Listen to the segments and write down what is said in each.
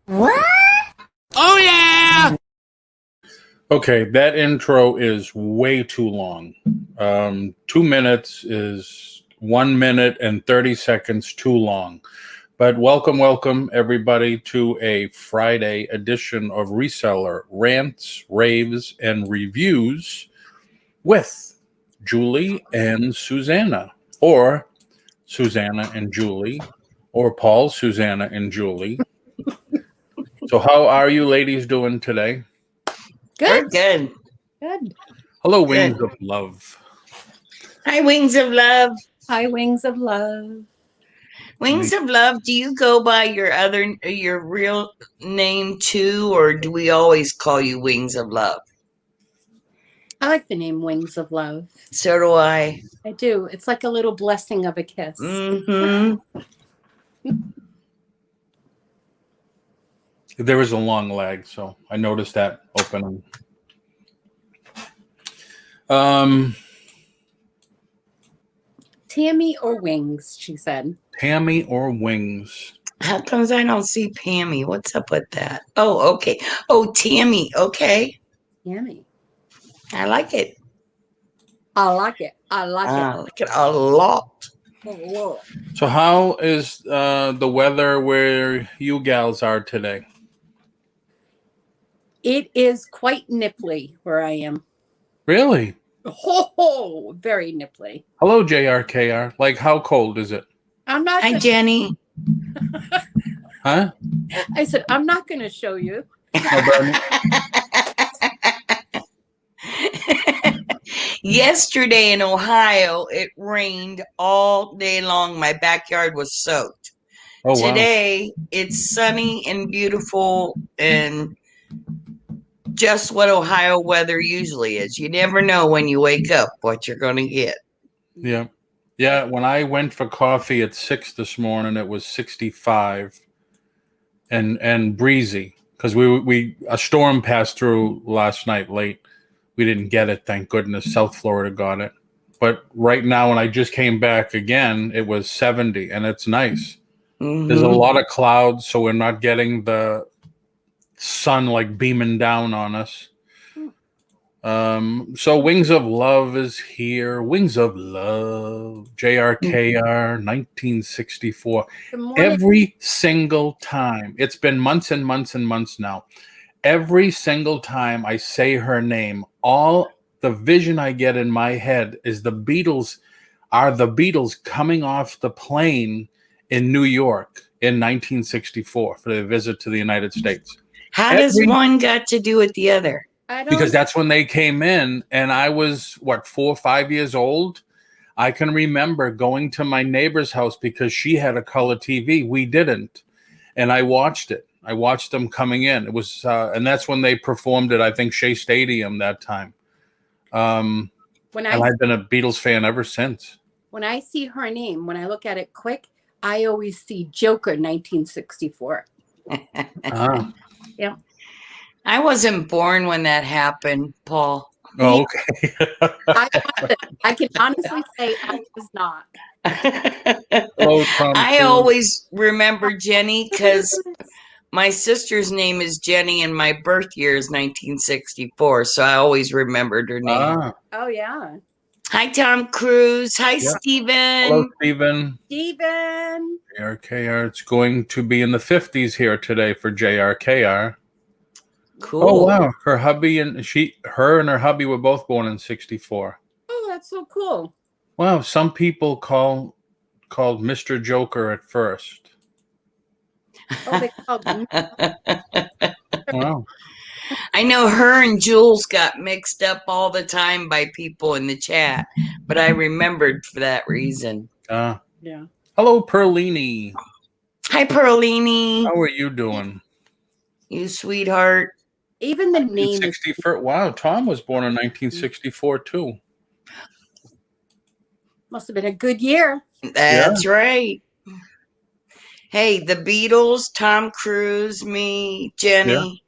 What? Oh, yeah! Okay, that intro is way too long. 2 minutes is 1 minute and 30 seconds too long. But welcome, everybody, to a Friday edition of ReSeller, Rants, Raves, and Reviews with Julie and Susanna, or Susanna and Julie, or Paul, Susanna, and Julie. So how are you ladies doing today? Good. We're good. Good. Hello, Wings of Love. Hi, Wings of Love. Hi, Wings of Love. Wings of Love, do you go by your real name too, or do we always call you Wings of Love? I like the name Wings of Love. So do I. I do. It's like a little blessing of a kiss. Mm-hmm. There was a long lag, so I noticed that opening. Tammy or Wings, she said. Tammy or Wings? How comes I don't see Pammy? What's up with that? Oh, okay. Oh, Tammy. Okay. Tammy. I like it. I like it. I like I like it a lot. So how is the weather where you gals are today? It is quite nipply where I am. Really? Oh, very nipply. Hello, JRKR. Like, how cold is it? I'm not. Hi, Jenny. Huh? I said, I'm not going to show you. Yesterday in Ohio, it rained all day long. My backyard was soaked. Oh, wow. Today, it's sunny and beautiful and just what Ohio weather usually is. You never know when you wake up what you're going to get. Yeah. Yeah, when I went for coffee at 6 this morning, it was 65 and breezy because a storm passed through last night late. We didn't get it, thank goodness. South Florida got it. But right now, when I just came back again, it was 70, and it's nice. Mm-hmm. There's a lot of clouds, so we're not getting the sun like beaming down on us. So Wings of Love is here. Wings of Love, JRKR, 1964. Every single time. It's been months and months and months now. Every single time I say her name, all the vision I get in my head is the Beatles coming off the plane in New York in 1964 for their visit to the United States. How does one got to do with the other? Because that's when they came in, and I was, 4 or 5 years old? I can remember going to my neighbor's house because she had a color TV. We didn't. And I watched it. I watched them coming in. It was, and that's when they performed at, I think, Shea Stadium that time. And I've been a Beatles fan ever since. When I see her name, when I look at it quick, I always see Joker 1964. Yeah. I wasn't born when that happened, Paul. Oh, okay. I can honestly say I was not. I always remember Jenny because my sister's name is Jenny and my birth year is 1964. So I always remembered her name. Oh, yeah. Hi, Tom Cruise. Hi, Steven. Hello, Steven. Steven. JRKR. It's going to be in the 50s here today for JRKR. Cool. Oh, wow. Her and her hubby were both born in 64. Oh, that's so cool. Wow. Some people called Mr. Joker at first. Oh, they called him. Wow. I know her and Jules got mixed up all the time by people in the chat, but I remembered for that reason. Yeah. Hello, Perlini. Hi, Perlini. How are you doing? You sweetheart. Even the name is 1964. Wow, Tom was born in 1964 too. must have been a good year. That's right. Hey, the Beatles, Tom Cruise, me, Jenny.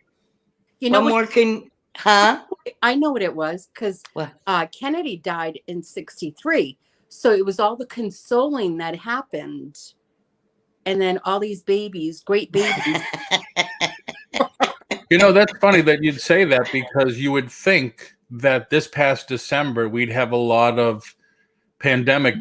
You know What more can, huh? I know what it was because What? Kennedy died in 63. So it was all the consoling that happened. And then all these babies, great babies. You know, that's funny that you'd say that because you would think that this past December we'd have a lot of pandemic a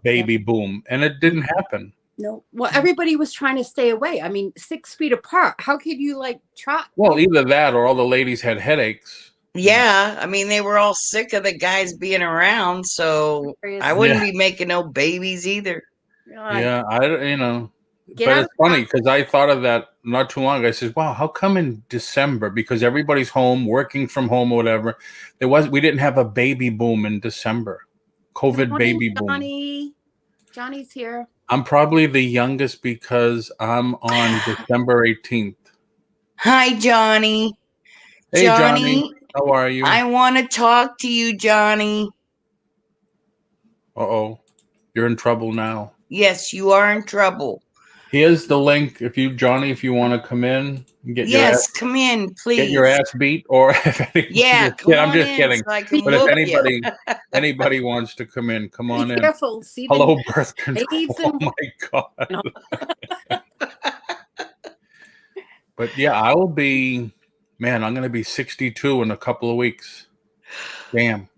baby boom, and it didn't happen. No, well, everybody was trying to stay away. I mean, 6 feet apart. How could you like try? Well, either that or all the ladies had headaches. Yeah, I mean, they were all sick of the guys being around, so I wouldn't be making no babies either. Yeah, you know, Get but out it's funny because I thought of that not too long ago. I said, wow, how come in December? Because everybody's home, working from home or whatever. We didn't have a baby boom in December. COVID baby boom. Johnny's here. I'm probably the youngest because I'm on December 18th. Hi, Johnny. Hey, Johnny. How are you? I want to talk to you, Johnny. Uh-oh. You're in trouble now. Yes, you are in trouble. Here's the link. If you want to come in and get your ass, come in, please. Get your ass beat, or if anybody, I'm just kidding. So but if anybody wants to come in, come on in. Careful. See Hello, birth control. Oh my God. No. But yeah, I will be. Man, I'm going to be 62 in a couple of weeks. Damn.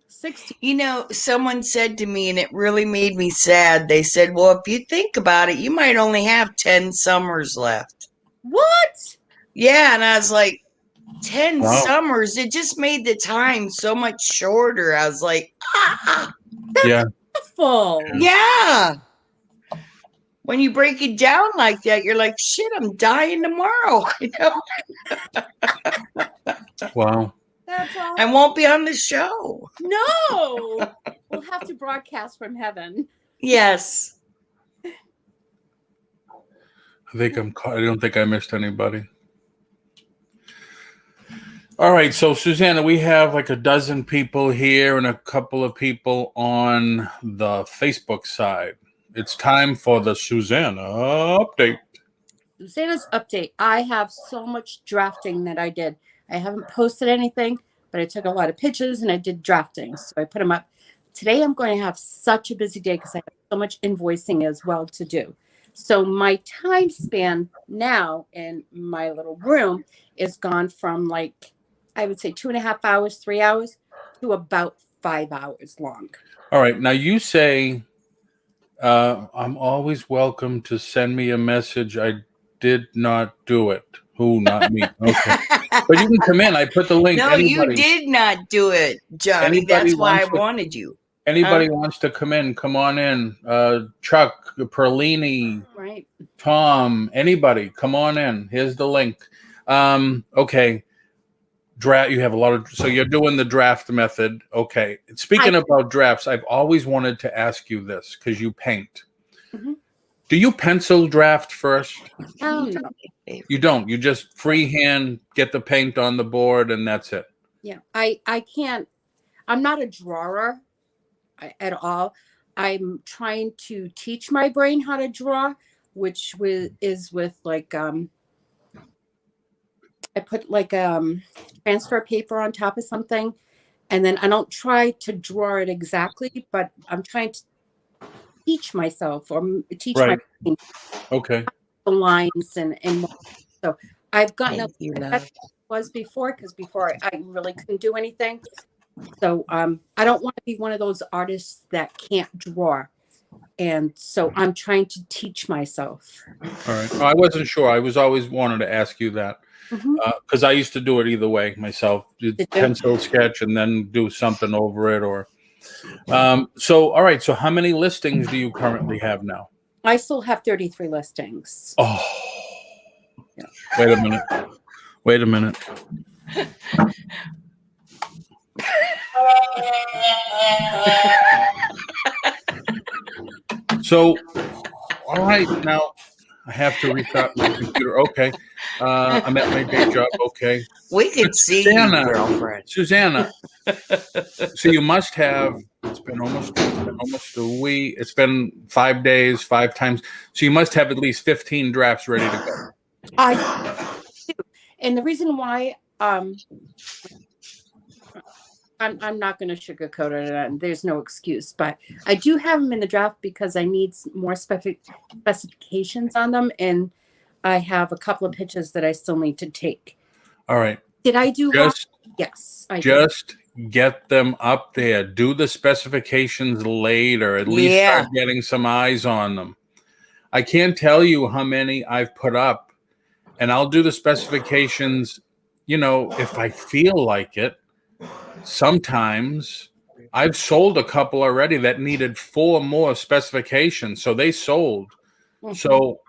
60. You know, someone said to me, and it really made me sad. They said, well, if you think about it, you might only have 10 summers left. What? Yeah, and I was like, 10 summers? It just made the time so much shorter. I was like, That's awful. Yeah. When you break it down like that, you're like, shit, I'm dying tomorrow. You know? Wow. That's awful. I won't be on the show. No. We'll have to broadcast from heaven. Yes. I don't think I missed anybody. All right, so Susanna, we have like a dozen people here and a couple of people on the Facebook side. It's time for the Susanna update. Susanna's update. I have so much drafting that I did. I haven't posted anything, but I took a lot of pictures and I did drafting. So I put them up. Today I'm going to have such a busy day because I have so much invoicing as well to do. So my time span now in my little room is gone from like, I would say 2.5 hours, 3 hours to about 5 hours long. All right. Now you say, I'm always welcome to send me a message. I did not do it. Who, not me. Okay. But you can come in. I put the link. No, you did not do it, Johnny. That's why I wanted you. Anybody wants to come in, come on in. Chuck, Perlini, right? Tom, anybody, come on in. Here's the link. Okay. Draft. You have a lot of. So you're doing the draft method. Okay. Speaking about drafts, I've always wanted to ask you this because you paint. Mm-hmm. Do you pencil draft first? No. You don't. You just freehand get the paint on the board and that's it. Yeah. I can't. I'm not a drawer at all. I'm trying to teach my brain how to draw, which is with like I put like transfer paper on top of something, and then I don't try to draw it exactly, but I'm trying to teach myself or teach my brain the lines and so I've gotten up that was before because before I really couldn't do anything. So I don't want to be one of those artists that can't draw. And so I'm trying to teach myself. All right. Well, I wasn't sure. I was always wanted to ask you that because I used to do it either way myself. Pencil sketch and then do something over it. Or so. All right. So how many listings do you currently have now? I still have 33 listings. Oh, yeah. Wait a minute. Wait a minute. So, all right, now I have to restart my computer. Okay. I'm at my day job. Okay. We could see you, girlfriend. Susanna. So you must have. It's been almost a week. It's been 5 days, 5 times. So you must have at least 15 drafts ready to go. I do. And the reason why I'm not going to sugarcoat it, and there's no excuse, but I do have them in the draft because I need more specifications on them, and I have a couple of pitches that I still need to take. All right. Did I do just wrong? Yes, I just did. Get them up there. Do the specifications later. At least start getting some eyes on them. I can't tell you how many I've put up, and I'll do the specifications, if I feel like it. Sometimes I've sold a couple already that needed 4 more specifications, so they sold. Mm-hmm. So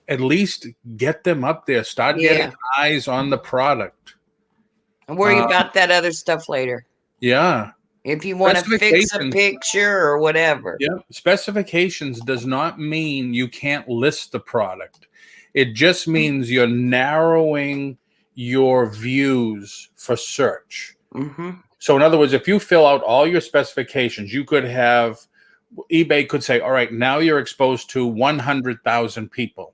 at least get them up there. Start getting eyes on the product. And worry about that other stuff later. Yeah. If you want to fix a picture or whatever. Yeah. Specifications does not mean you can't list the product. It just means you're narrowing your views for search. Mm-hmm. So in other words, if you fill out all your specifications, you could have, eBay could say, all right, now you're exposed to 100,000 people.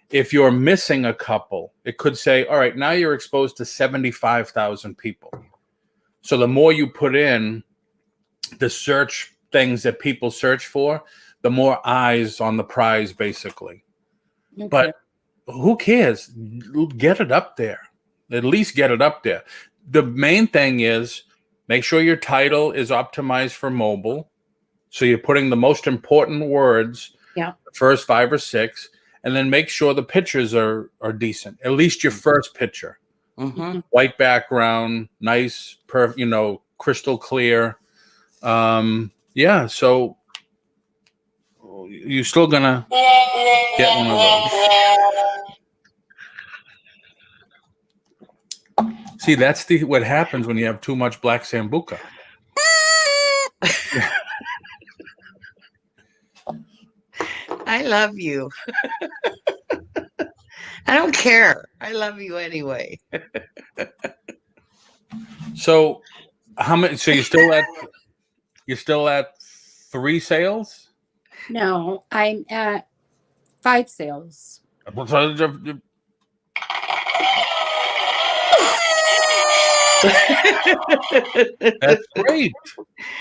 If you're missing a couple, it could say, all right, now you're exposed to 75,000 people. So the more you put in the search things that people search for, the more eyes on the prize, basically. Okay. But who cares? Get it up there. At least get it up there. The main thing is make sure your title is optimized for mobile. So you're putting the most important words, the first 5 or 6, and then make sure the pictures are decent. At least your first picture. Mm-hmm. White background, nice, crystal clear. So you're still gonna get one of those. See, that's what happens when you have too much black sambuca. I love you. I don't care. I love you anyway. So how many? So you're still at 3 sales? No, I'm at 5 sales. That's great.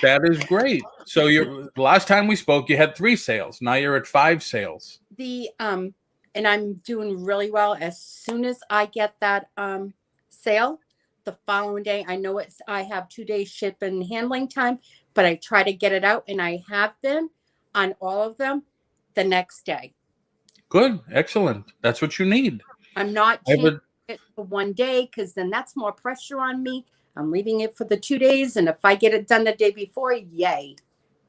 That is great. So last time we spoke, you had 3 sales. Now you're at 5 sales. And I'm doing really well. As soon as I get that sale, the following day, I have 2 days ship and handling time, but I try to get it out, and I have been on all of them the next day. Good. Excellent. That's what you need. I'm not changing it for 1 day, because then that's more pressure on me. I'm leaving it for the 2 days, and if I get it done the day before, yay.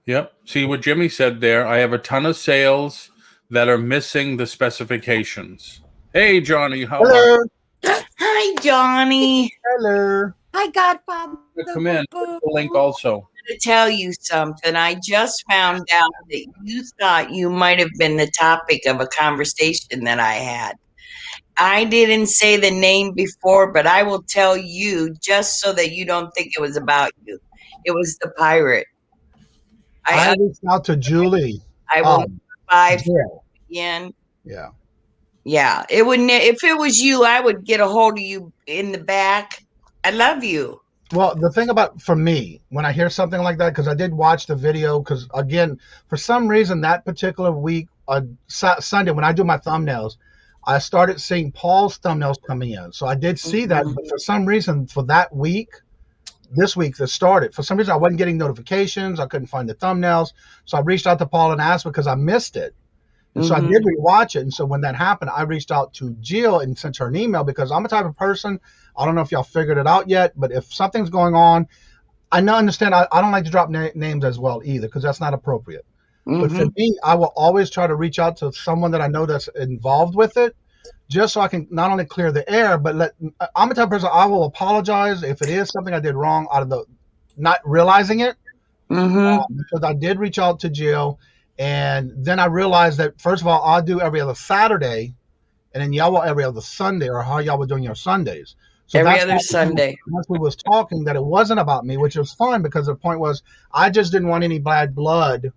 Yep. See what Jimmy said there. I have a ton of sales that are missing the specifications. Hey, Johnny. How are you? Hi, Johnny. Hello. Hi, Godfather. Come in. The link also. To tell you something, I just found out that you thought you might have been the topic of a conversation that I had. I didn't say the name before, but I will tell you just so that you don't think it was about you. It was the pirate. I reached out to Julie. I will again. Yeah. Yeah. It wouldn't. If it was you, I would get a hold of you in the back. I love you. Well, the thing for me, when I hear something like that, because I did watch the video, because again, for some reason that particular week, Sunday, when I do my thumbnails, I started seeing Paul's thumbnails coming in. So I did see that, but for some reason, for that week, this week that started, for some reason I wasn't getting notifications. I couldn't find the thumbnails. So I reached out to Paul and asked because I missed it. And so I did rewatch it. And so when that happened, I reached out to Jill and sent her an email, because I'm a type of person, I don't know if y'all figured it out yet, but if something's going on, I understand. I don't like to drop names as well either, because that's not appropriate. But for me, I will always try to reach out to someone that I know that's involved with it, just so I can not only clear the air, but I'm the type of person, I will apologize if it is something I did wrong out of the not realizing it. Because I did reach out to Jill, and then I realized that, first of all, I'll do every other Saturday, and then y'all will every other Sunday, or how y'all were doing your Sundays. So every other Sunday. Once we was talking that it wasn't about me, which was fun, because the point was I just didn't want any bad blood.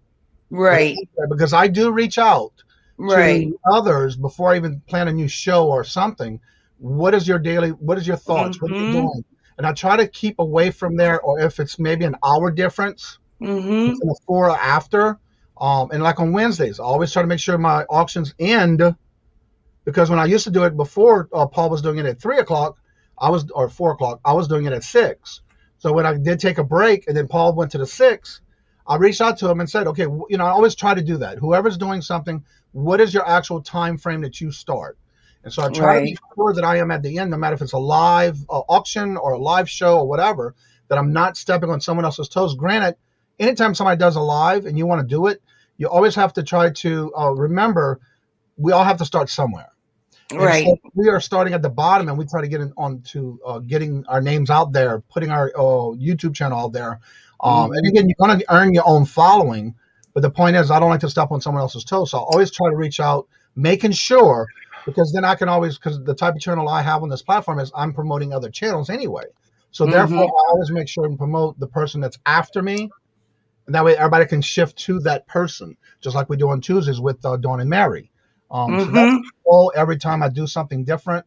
Right. Because I do reach out Right. to others before I even plan a new show or something. What is your thoughts? What are you doing? And I try to keep away from there, or if it's maybe an hour difference, before or after. And like on Wednesdays, I always try to make sure my auctions end, because when I used to do it before, Paul was doing it at 3 o'clock, or 4 o'clock, I was doing it at 6. So when I did take a break and then Paul went to the 6, I reached out to him and said, okay, I always try to do that. Whoever's doing something, what is your actual time frame that you start? And so I try to make sure that I am at the end, no matter if it's a live auction or a live show or whatever, that I'm not stepping on someone else's toes. Granted, anytime somebody does a live and you want to do it, you always have to try to remember, we all have to start somewhere. Right. So we are starting at the bottom, and we try to get on to getting our names out there, putting our YouTube channel out there. And again, you're going to earn your own following. But the point is, I don't like to step on someone else's toes. So I always try to reach out, making sure, because then I can always, because the type of channel I have on this platform is I'm promoting other channels anyway. So therefore, I always make sure and promote the person that's after me. And that way everybody can shift to that person, just like we do on Tuesdays with Dawn and Mary. So that's the goal every time I do something different.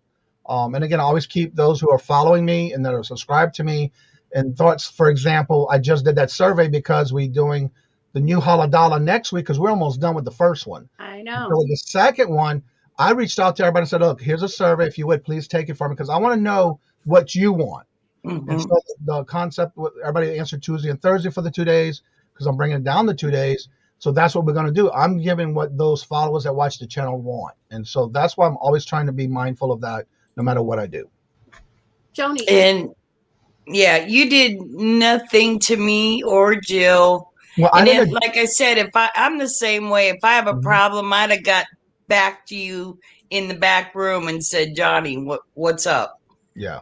And again, I always keep those who are following me and that are subscribed to me in thoughts. For example, I just did that survey because we're doing the new Haladala next week, because we're almost done with the first one. I know. So with the second one, I reached out to everybody and said, look, here's a survey. If you would, please take it for me, because I want to know what you want. And so the concept, everybody answered Tuesday and Thursday for the 2 days, because I'm bringing it down to 2 days. So that's what we're going to do. I'm giving what those followers that watch the channel want. And so that's why I'm always trying to be mindful of that, no matter what I do. Joni. And yeah, you did nothing to me or Jill. Well, and like I said, I'm the same way. If I have a problem, I'd have got back to you in the back room and said, Johnny, what's up? Yeah.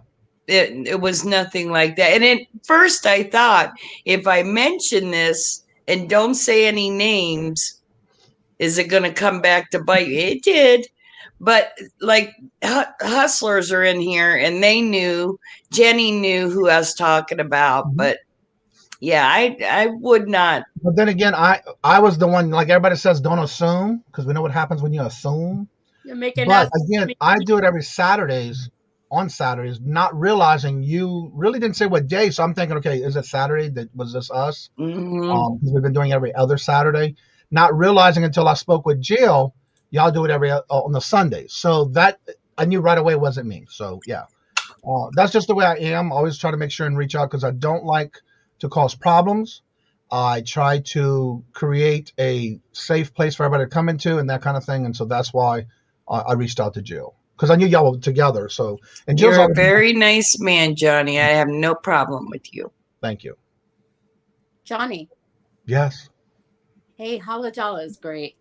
It was nothing like that. And at first I thought, if I mention this and don't say any names, is it going to come back to bite you? It did. But like hustlers are in here, and they knew, Jenny knew who I was talking about. But yeah, I would not. But then again, I was the one, like everybody says, don't assume, because we know what happens when you assume. You're making But again, I do it every on Saturdays, not realizing you really didn't say what day. So I'm thinking, okay, is it Saturday? Was this us? Because we've been doing every other Saturday. Not realizing until I spoke with Jill, y'all do it every on the Sundays. So that I knew right away wasn't me. So yeah, that's just the way I am. Always try to make sure and reach out, because I don't like to cause problems. I try to create a safe place for everybody to come into and that kind of thing. And so that's why I reached out to Jill, because I knew y'all were together. So, and Jill's You're a very nice man, Johnny. I have no problem with you. Thank you. Johnny. Yes. Hey, Haladala is great.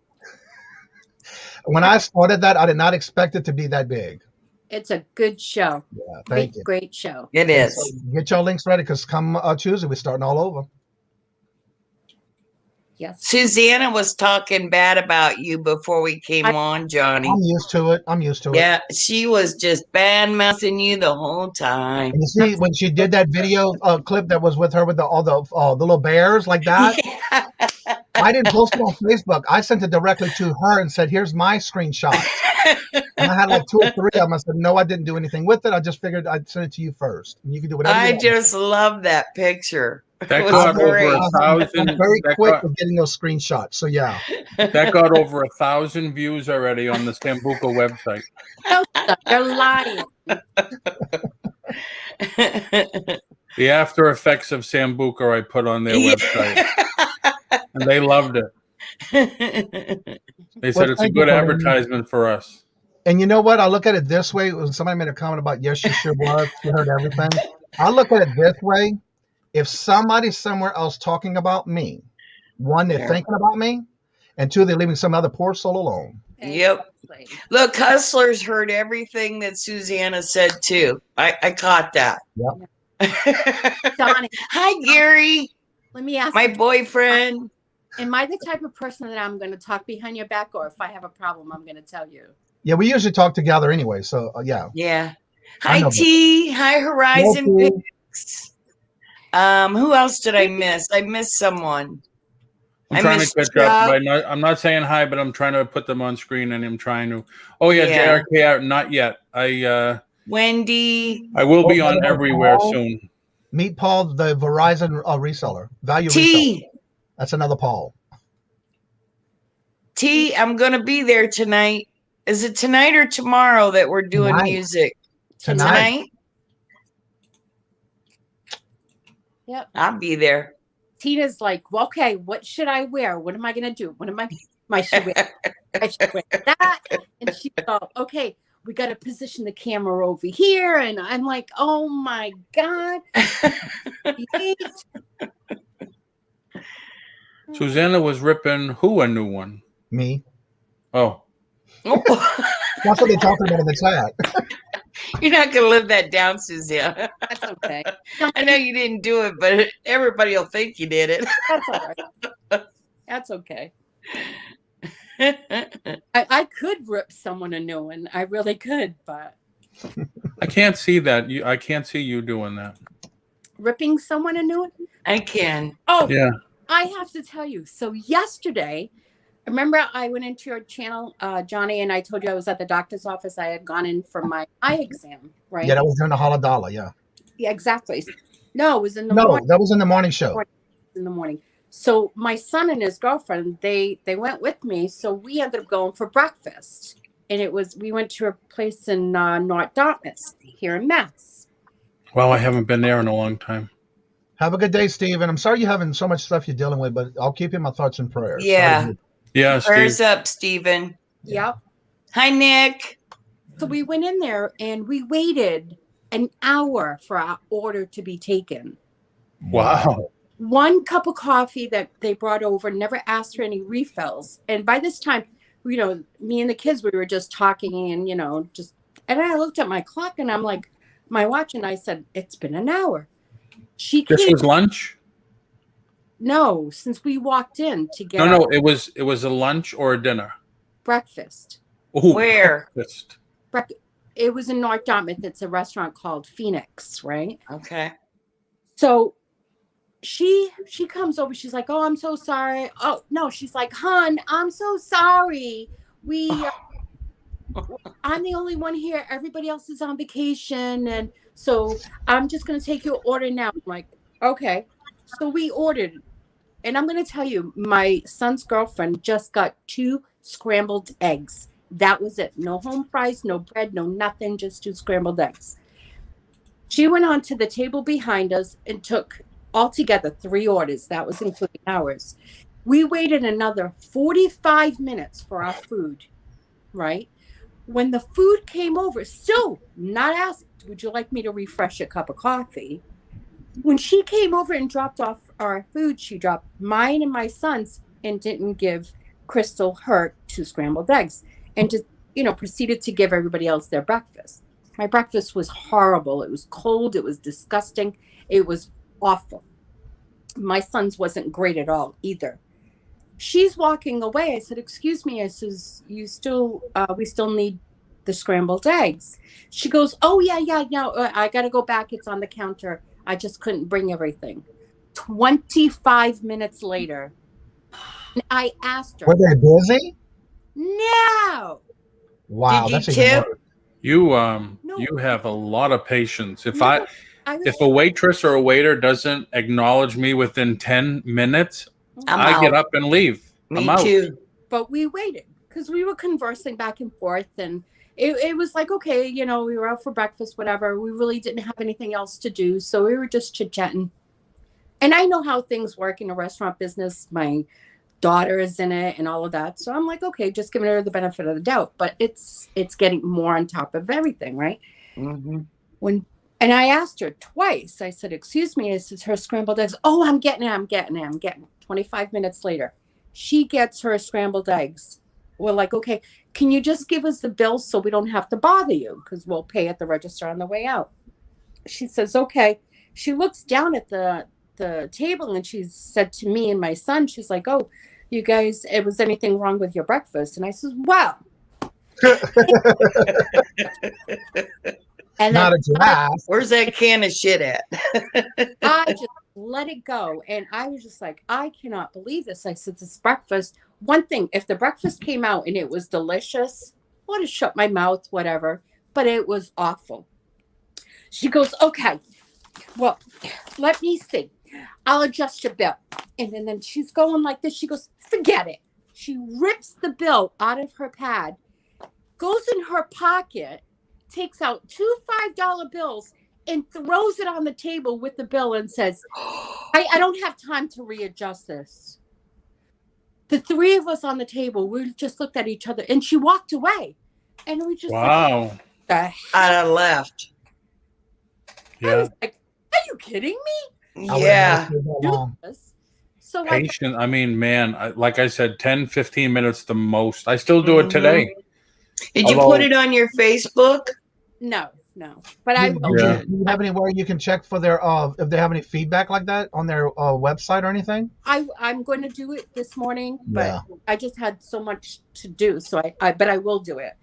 When I started that, I did not expect it to be that big. It's a good show. Yeah, thank you. Great show. It is. So get your links ready, because come Tuesday, we're starting all over. Yes. Susanna was talking bad about you before we came on, Johnny. I'm used to it. Yeah, she was just bad mouthing you the whole time. And you see, when she did that video clip that was with her with all the little bears like that, Yeah. I didn't post it on Facebook. I sent it directly to her and said, here's my screenshot. And I had like 2 or 3 of them. I said, no, I didn't do anything with it. I just figured I'd send it to you first. And you can do whatever you want. just love that picture. That got over 1,000. I'm very quick with getting those screenshots. So yeah. That got over 1,000 views already on the Sambuca website. You're lying. The after effects of Sambuca I put on their website. And they loved it. They said it's a good advertisement for us. And you know what? I look at it this way. When somebody made a comment about, yes, she sure was. She heard everything. I look at it this way. If somebody's somewhere else talking about me, one, they're thinking about me, and two, they're leaving some other poor soul alone. Yep. Look, Hustlers heard everything that Susanna said too. I caught that. Yep. Donnie, Hi, Gary. let me ask My you, boyfriend. am I the type of person that I'm going to talk behind your back, or if I have a problem, I'm going to tell you? Yeah, we usually talk together anyway. So yeah. Yeah. I Hi, know T. Hi, Horizon Hello, T. Picks. Who else did I miss? I missed someone. I'm trying to missed catch Chuck. up. I'm not saying hi, but I'm trying to put them on screen, and I'm trying to. Oh yeah, Yeah. JRK, not yet. Wendy. I will be on hello, everywhere Paul. soon. Meet Paul, the Verizon reseller, value reseller. T. That's another Paul. T. I'm gonna be there tonight. Is it tonight or tomorrow that we're doing Tonight. music? Tonight. Yep. I'll be there. Tina's like, well, okay, what should I wear? What am I going to do? What am I should wear? I should wear that. And she's all, okay, we got to position the camera over here. And I'm like, oh my God. Susanna was ripping who a new one? Me. Oh. That's what they talked about in the chat. You're not going to live that down, Susanna. That's okay. I know you didn't do it, but everybody will think you did it. That's all right. That's okay. I could rip someone a new one. I really could, but I can't see that. I can't see you doing that. Ripping someone a new one? I can. Oh, yeah. I have to tell you. So yesterday, remember I went into your channel, Johnny, and I told you I was at the doctor's office. I had gone in for my eye exam, right? Yeah, that was during the Haladala, yeah. Yeah, exactly. No, it was in the morning. No, that was in the morning show. In the morning. So my son and his girlfriend, they went with me. So we ended up going for breakfast. And we went to a place in North Dartmouth here in Mass. Well, I haven't been there in a long time. Have a good day, Steve. And I'm sorry you're having so much stuff you're dealing with, but I'll keep you in my thoughts and prayers. Yeah. Yeah, Prayers Steve. up, Stephen. Yep. Hi, Nick. So we went in there and we waited an hour for our order to be taken. Wow. One cup of coffee that they brought over, never asked for any refills. And by this time, me and the kids, we were just talking and, and I looked at my clock and I'm like, my watch, and I said, it's been an hour. This was lunch? No, since we walked in to get No, it was a lunch or a dinner. Breakfast. Ooh, where? Breakfast. It was in North Dartmouth. It's a restaurant called Phoenix, right? Okay. So she comes over. She's like, "Oh, I'm so sorry." Oh no, she's like, "Hun, I'm so sorry. I'm the only one here. Everybody else is on vacation, and so I'm just gonna take your order now." I'm like, "Okay." So we ordered, and I'm gonna tell you, my son's girlfriend just got 2 scrambled eggs. That was it. No home fries, no bread, no nothing, just 2 scrambled eggs. She went on to the table behind us and took altogether 3 orders. That was including ours. We waited another 45 minutes for our food, right? When the food came over, still not asked, would you like me to refresh a cup of coffee? When she came over and dropped off our food, she dropped mine and my son's and didn't give Crystal her 2 scrambled eggs, and just, proceeded to give everybody else their breakfast. My breakfast was horrible. It was cold. It was disgusting. It was awful. My son's wasn't great at all either. She's walking away. I said, "Excuse me." I says, we still need the scrambled eggs. She goes, "Oh, yeah. No, I got to go back. It's on the counter. I just couldn't bring everything." 25 minutes later, and I asked her. Were they busy? No. Wow, Did you that's even tip? worse. You have a lot of patience. If a waitress or a waiter doesn't acknowledge me within 10 minutes, I get up and leave. Me too. But we waited because we were conversing back and forth, and it was like, okay, we were out for breakfast, whatever. We really didn't have anything else to do, so we were just chit-chatting. And I know how things work in a restaurant business. My daughter is in it and all of that, so I'm like, okay, just giving her the benefit of the doubt. But it's getting more on top of everything, right? Mm-hmm. And I asked her twice. I said, "Excuse me," this is her scrambled eggs. "Oh, I'm getting it. 25 minutes later, she gets her scrambled eggs. we're like, okay, can you just give us the bill so we don't have to bother you? Because we'll pay at the register on the way out. She says, okay. She looks down at the table and she said to me and my son, she's like, oh, you guys, was anything wrong with your breakfast? And I says, wow. And Not a giraffe. Where's that can of shit at? I just let it go. And I was just like, I cannot believe this. I said, this breakfast. One thing, if the breakfast came out and it was delicious, I would have shut my mouth, whatever. But it was awful. She goes, okay, well, let me see. I'll adjust your bill. And then she's going like this. She goes, forget it. She rips the bill out of her pad, goes in her pocket, takes out two $5 bills, and throws it on the table with the bill and says, I don't have time to readjust this. The three of us on the table, we just looked at each other, and she walked away. And we just Wow. I left. I Yeah. was like, are you kidding me? Yeah. So Patient. I mean, man, like I said, 10, 15 minutes the most. I still do it today. Did you put it on your Facebook? No. But I will. Yeah. Do you have anywhere you can check for their if they have any feedback like that on their website or anything? I'm going to do it this morning, but I just had so much to do. So but I will do it.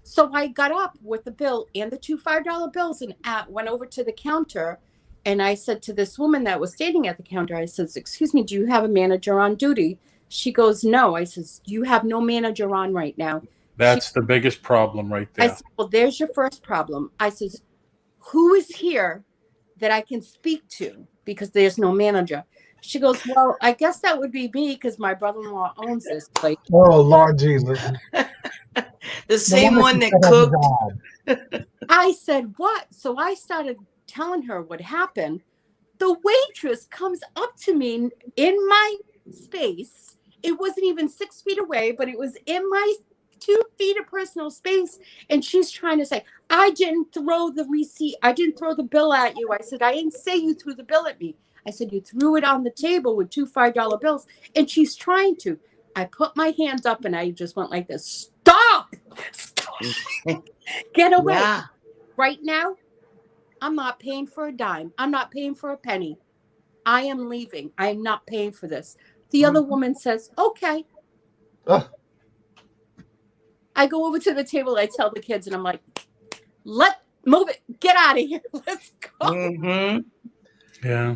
So I got up with the bill and the two $5 bills and went over to the counter. And I said to this woman that was standing at the counter, I says, excuse me, do you have a manager on duty? She goes, no. I says, you have no manager on right now. That's the biggest problem right there. I said, well, there's your first problem. I says, who is here that I can speak to? Because there's no manager. She goes, well, I guess that would be me because my brother-in-law owns this place. Oh, Lord Jesus. The same one that cooked. I said, what? So I started telling her what happened. The waitress comes up to me in my space. It wasn't even 6 feet away, but it was in my 2 feet of personal space. And she's trying to say, I didn't throw the receipt. I didn't throw the bill at you. I said, I didn't say you threw the bill at me. I said, you threw it on the table with two $5 bills. And she's trying to. I put my hands up and I just went like this. Stop! Get away. Yeah. Right now, I'm not paying for a dime. I'm not paying for a penny. I am leaving. I am not paying for this. The other woman says, okay. I go over to the table. I tell the kids and I'm like, move it. Get out of here. Let's go. Mm-hmm. Yeah.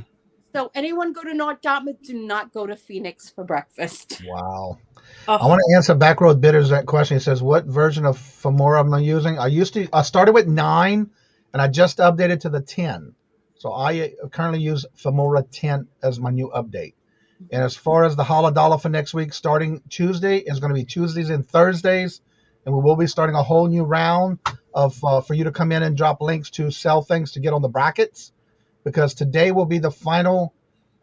So anyone go to North Dartmouth, do not go to Phoenix for breakfast. Wow. I want to answer Backroad Bitters that question. He says, what version of Femora am I using? I started with 9 and I just updated to the 10. So I currently use Femora 10 as my new update. And as far as the Holla Dollar for next week, starting Tuesday, is going to be Tuesdays and Thursdays. And we will be starting a whole new round of for you to come in and drop links to sell things to get on the brackets. Because today will be the final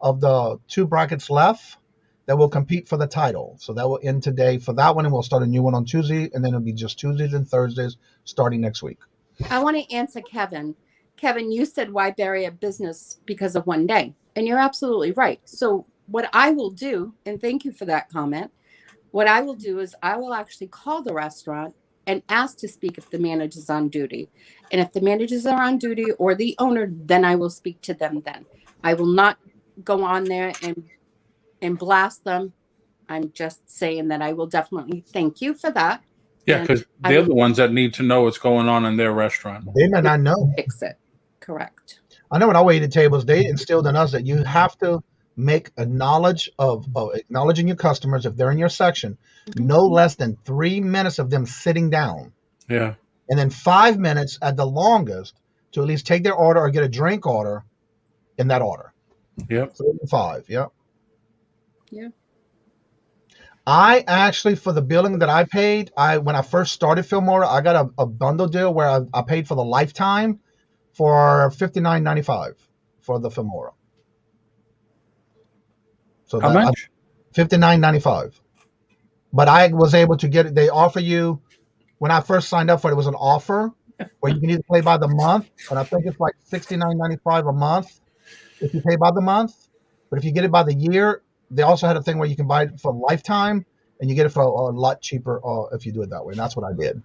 of the 2 brackets left that will compete for the title. So that will end today for that one, and we'll start a new one on Tuesday, and then it'll be just Tuesdays and Thursdays starting next week. I want to answer Kevin. Kevin, you said why bury a business because of one day? And you're absolutely right. So what I will do, and thank you for that comment, what I will do is I will actually call the restaurant and ask to speak if the manager's on duty. And if the managers are on duty or the owner, then I will speak to them then. I will not go on there and blast them. I'm just saying that I will definitely thank you for that. Yeah, because they're the ones that need to know what's going on in their restaurant. They may not know. Fix it. Correct. I know when I waited tables, they instilled in us that you have to make a knowledge of acknowledging your customers if they're in your section, no less than 3 minutes of them sitting down. Yeah. And then 5 minutes at the longest to at least take their order or get a drink order in that order. Yep. 3 and 5. Yep. Yeah. I actually, for the billing that I paid, when I first started Filmora, I got a bundle deal where I paid for the lifetime for $59.95 for the Filmora. So how much? $59.95. But I was able to get it. They offer you, when I first signed up for it, it was an offer where you can either pay by the month, and I think it's like $69.95 a month if you pay by the month. But if you get it by the year, they also had a thing where you can buy it for lifetime, and you get it for a lot cheaper if you do it that way. And that's what I did.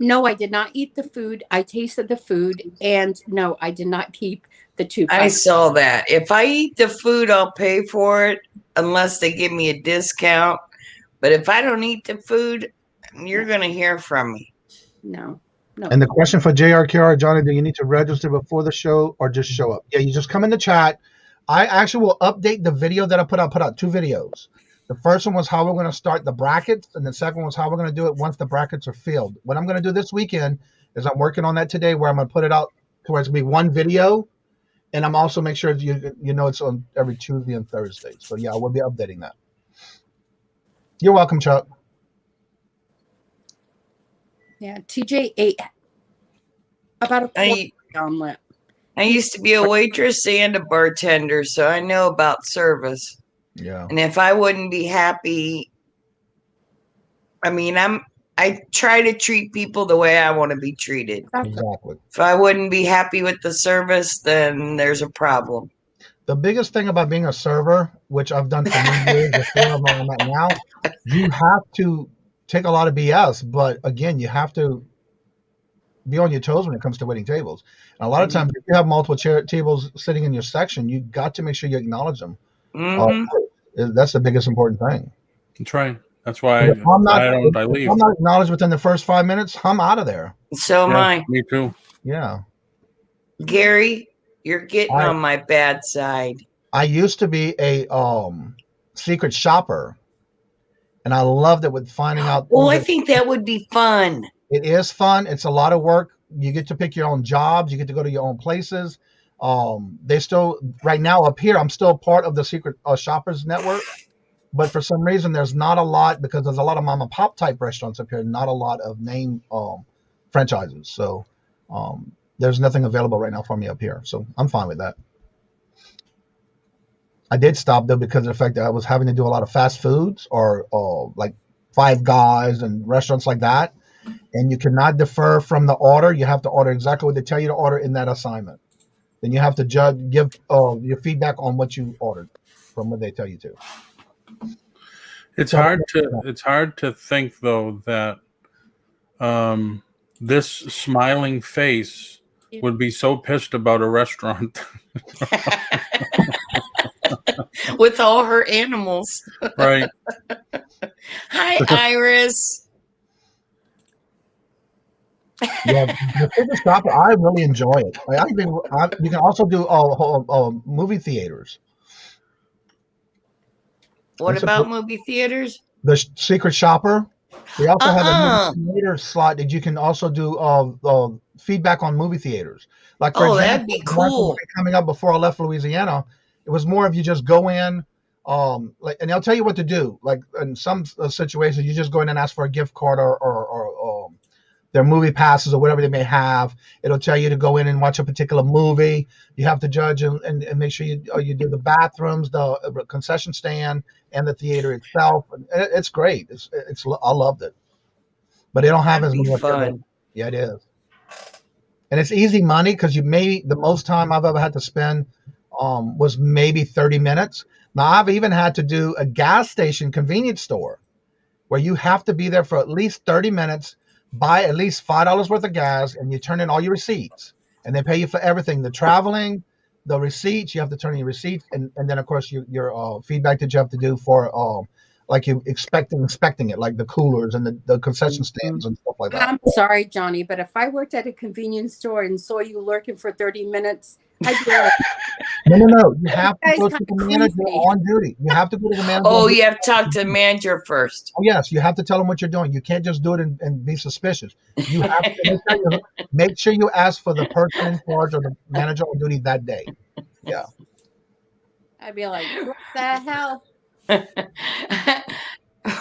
No, I did not eat the food. I tasted the food, and no, I did not keep the 2 I $5. saw that. If I eat the food, I'll pay for it unless they give me a discount. But if I don't eat the food, you're going to hear from me. No. And the question for JRKR, Johnny, do you need to register before the show or just show up? Yeah, you just come in the chat. I actually will update the video that I put out. Put out 2 videos. The first one was how we're going to start the brackets, and the second one was how we're going to do it once the brackets are filled. What I'm going to do this weekend is I'm working on that today, where I'm going to put it out to where it's going to be 1 video, and I'm also make sure you know it's on every Tuesday and Thursday. So yeah, I will be updating that. You're welcome, Chuck. Yeah, TJ ate about a quarter omelet. I used to be a waitress and a bartender, so I know about service. Yeah. And if I wouldn't be happy, I mean, I try to treat people the way I want to be treated. Exactly. If I wouldn't be happy with the service, then there's a problem. The biggest thing about being a server, which I've done for many years before I'm at now, you have to take a lot of BS, but again, you have to be on your toes when it comes to waiting tables. And a lot of times, if you have multiple tables sitting in your section, you got to make sure you acknowledge them. That's the biggest important thing. That's right. That's why If I leave. If I'm not acknowledged within the first 5 minutes, I'm out of there. So am I. Me too. Yeah. Gary, you're getting on my bad side. I used to be a secret shopper, and I loved it with finding out. Oh, I think that would be fun. It is fun. It's a lot of work. You get to pick your own jobs. You get to go to your own places. They still, right now up here, I'm still part of the secret shoppers network. But for some reason, there's not a lot, because there's a lot of mom and pop type restaurants up here, not a lot of name franchises. So there's nothing available right now for me up here. So I'm fine with that. I did stop, though, because of the fact that I was having to do a lot of fast foods or like Five Guys and restaurants like that. And you cannot defer from the order. You have to order exactly what they tell you to order in that assignment. Then you have to give your feedback on what you ordered from what they tell you to. It's hard to think, though, that this smiling face would be so pissed about a restaurant. With all her animals. Right. Hi, Iris. Yeah, the secret shopper, I really enjoy it. You can also do movie theaters. What about movie theaters? The secret shopper. They also have a movie theater slot that you can also do feedback on movie theaters. Like, for example, that'd be cool. Coming up before I left Louisiana, it was more of you just go in, and they'll tell you what to do. Like in some situations, you just go in and ask for a gift card or their movie passes or whatever they may have. It'll tell you to go in and watch a particular movie. You have to judge and make sure you do the bathrooms, the concession stand, and the theater itself. It's great. I loved it, but they don't have as much fun. Yeah, it is, and it's easy money because the most time I've ever had to spend was maybe 30 minutes. Now I've even had to do a gas station convenience store where you have to be there for at least 30 minutes. Buy at least $5 worth of gas, and you turn in all your receipts, and they pay you for everything, the traveling, the receipts. You have to turn in your receipts, and then of course your feedback that you have to do for like you inspecting it, like the coolers and the concession stands and stuff like that. I'm sorry, Johnny, but if I worked at a convenience store and saw you lurking for 30 minutes, I'd be like, No. You have to go to the manager on duty. You have to go to the manager. Oh, you have to talk to the manager first. Oh, yes. You have to tell them what you're doing. You can't just do it and be suspicious. You have to make sure you ask for the person in charge or the manager on duty that day. Yeah. I'd be like, what the hell?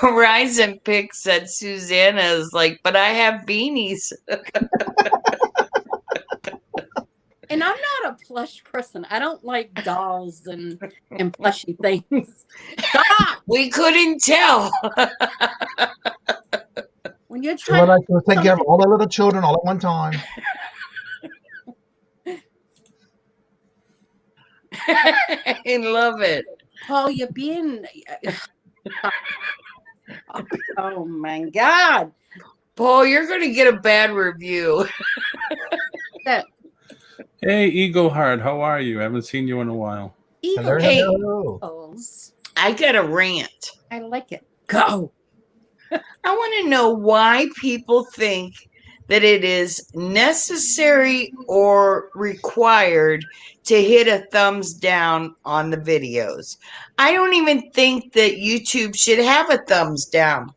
Rise and Pick said Susanna is like, but I have beanies. And I'm not a plush person. I don't like dolls and plushy things. Stop! We couldn't tell. When you're trying to take care of all the little children all at one time. I love it. Paul, you're being Oh my God. Paul, you're going to get a bad review. That Hey, Eagle Heart, how are you? I haven't seen you in a while. Hello, Hey. hello. I got a rant. I like it. Go. I want to know why people think that it is necessary or required to hit a thumbs down on the videos. I don't even think that YouTube should have a thumbs down.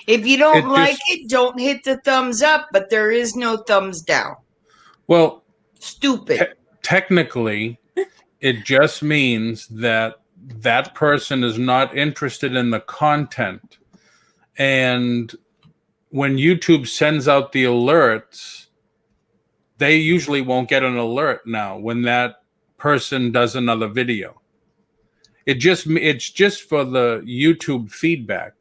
If you don't like it, don't hit the thumbs up, but there is no thumbs down. Well, Stupid. Technically, it just means that that person is not interested in the content. And when YouTube sends out the alerts, they usually won't get an alert now when that person does another video. It's just for the YouTube feedback.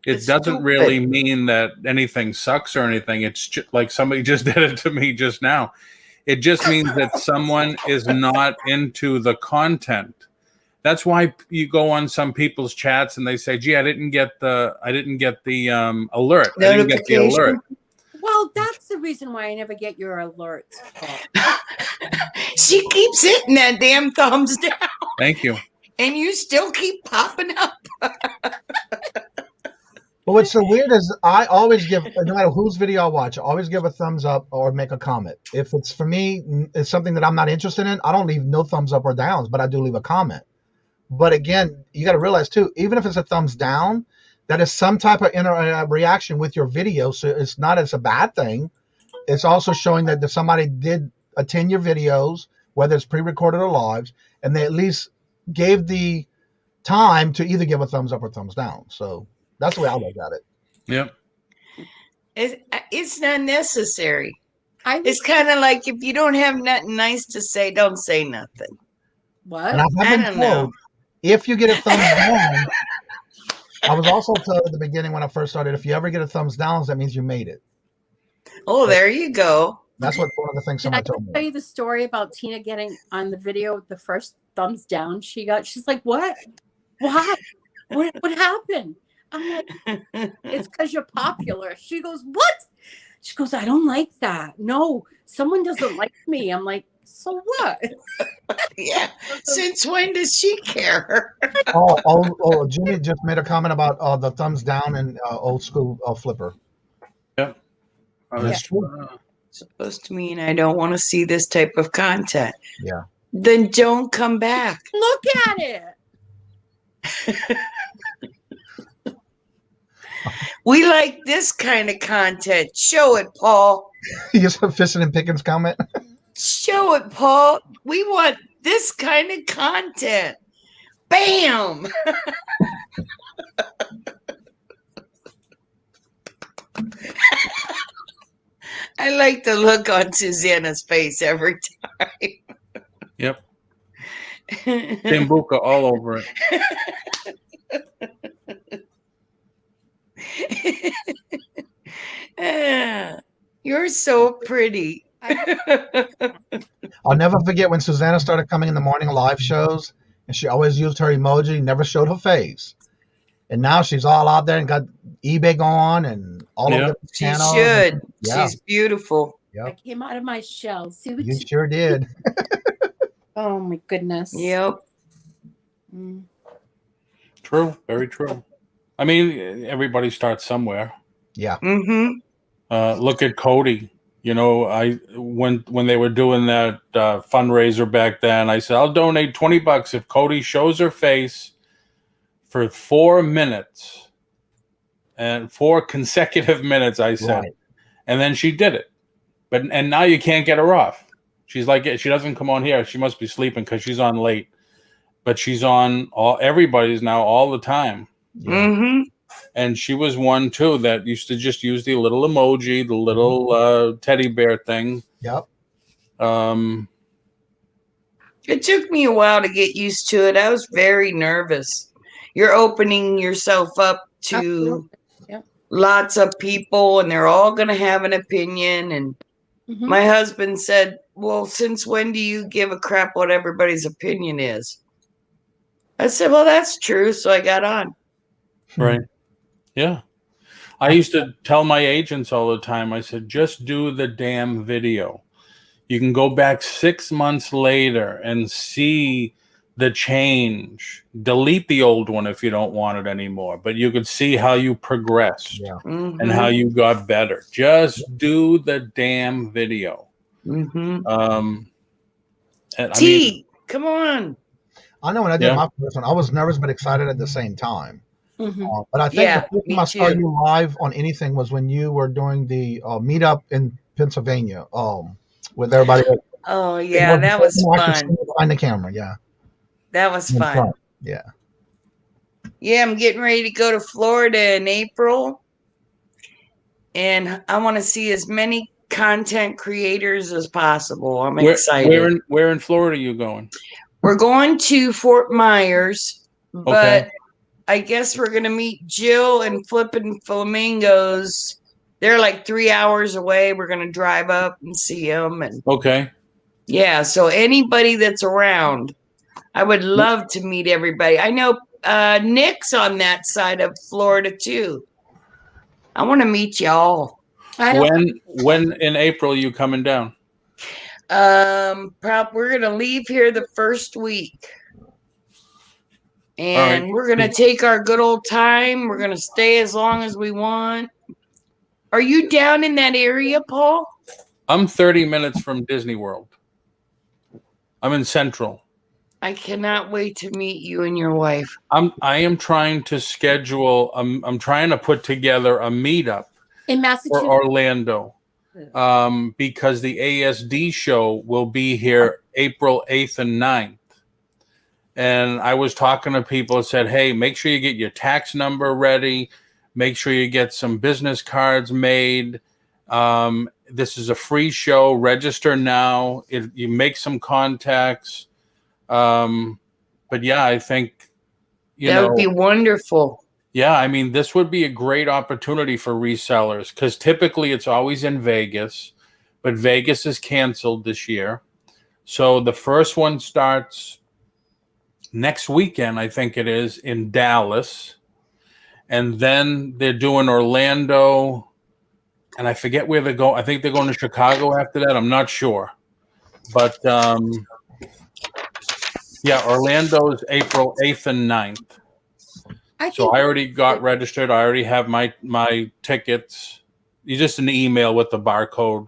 It doesn't really mean that anything sucks or anything. It's just like somebody just did it to me just now. It just means that someone is not into the content. That's why you go on some people's chats and they say, "Gee, I didn't get the alert. I didn't get the alert." Well, that's the reason why I never get your alerts. She keeps hitting that damn thumbs down. Thank you. And you still keep popping up. But what's so weird is I always give, no matter whose video I watch, I always give a thumbs up or make a comment. If it's for me, it's something that I'm not interested in, I don't leave no thumbs up or downs, but I do leave a comment. But again, you got to realize too, even if it's a thumbs down, that is some type of reaction with your video. So it's not as a bad thing. It's also showing that somebody did attend your videos, whether it's pre-recorded or lives, and they at least gave the time to either give a thumbs up or thumbs down. So that's the way I look at it. Yep. It's not necessary. It's kind of like if you don't have nothing nice to say, don't say nothing. What? And I don't know. If you get a thumbs down, I was also told at the beginning when I first started, if you ever get a thumbs down, that means you made it. Oh, there you go. That's what one of the things somebody told me. Did I tell you the story about Tina getting on the video the first thumbs down she got? She's like, "What? Why? What happened?" I'm like, "It's because you're popular." She goes, "What?" She goes, "I don't like that. No, someone doesn't like me." I'm like, "So what?" Yeah. Since when does she care? Oh, Jimmy just made a comment about the thumbs down and old school flipper. Yep. That's true. Supposed to mean I don't want to see this type of content. Yeah. Then don't come back. Look at it. We like this kind of content. Show it, Paul. You just put Fishing and Pickens comment. Show it, Paul. We want this kind of content. Bam. I like the look on Susanna's face every time. Yep. Sambuca all over it. You're so pretty. I'll never forget when Susanna started coming in the morning live shows, and she always used her emoji, never showed her face. And now she's all out there and got eBay going and all of the channels. She should. Yeah. She's beautiful. Yep. I came out of my shell. See what you sure did. Oh my goodness. Yep. True. Very true. I mean, everybody starts somewhere. Yeah. Mm-hmm. Look at Cody. You know, when they were doing that fundraiser back then, I said, I'll donate $20 if Cody shows her face for 4 minutes. And 4 consecutive minutes, I said. Right. And then she did it. And now you can't get her off. She's like, she doesn't come on here. She must be sleeping because she's on late. But she's on everybody's now all the time. Yeah. Mm-hmm. And she was one, too, that used to just use the little emoji, the little teddy bear thing. Yep. It took me a while to get used to it. I was very nervous. You're opening yourself up to lots of people, and they're all going to have an opinion. And my husband said, well, since when do you give a crap what everybody's opinion is? I said, well, that's true. So I got on. Right. Yeah. I used to tell my agents all the time, I said, just do the damn video. You can go back 6 months later and see the change. Delete the old one if you don't want it anymore, but you could see how you progressed Yeah. and how you got better. Just do the damn video. And I mean, Come on. I know when I did my first one, I was nervous but excited at the same time. But I think the first time I saw you live on anything was when you were doing the meetup in Pennsylvania with everybody. Oh, yeah, that was fun. Behind the camera, yeah. That was fun. Yeah. Yeah, I'm getting ready to go to Florida in April. And I want to see as many content creators as possible. I'm excited. Where in Florida are you going? We're going to Fort Myers, but I guess we're going to meet Jill and Flippin' Flamingos. They're like 3 hours away. We're going to drive up and see them. And yeah, so anybody that's around, I would love to meet everybody. I know Nick's on that side of Florida too. I want to meet y'all. When in April are you coming down? We're gonna leave here the first week, and we're gonna take our good old time. We're gonna stay as long as we want. Are you down in that area, Paul? I'm 30 minutes from Disney World. I'm in Central. I cannot wait to meet you and your wife. I am trying to schedule. I'm trying to put together a meetup in Massachusetts for Orlando, because the ASD show will be here April 8th and 9th. And I was talking to people and said, hey, make sure you get your tax number ready. Make sure you get some business cards made. This is a free show. Register now. You make some contacts. But yeah, I think that would be wonderful. Yeah, I mean, this would be a great opportunity for resellers because typically it's always in Vegas, but Vegas is canceled this year. So the first one starts next weekend, I think it is, in Dallas. And then they're doing Orlando, and I forget where they're going. I think they're going to Chicago after that. I'm not sure. But yeah, Orlando is April 8th and 9th. So I already got registered. I already have my tickets. You just an email with the barcode.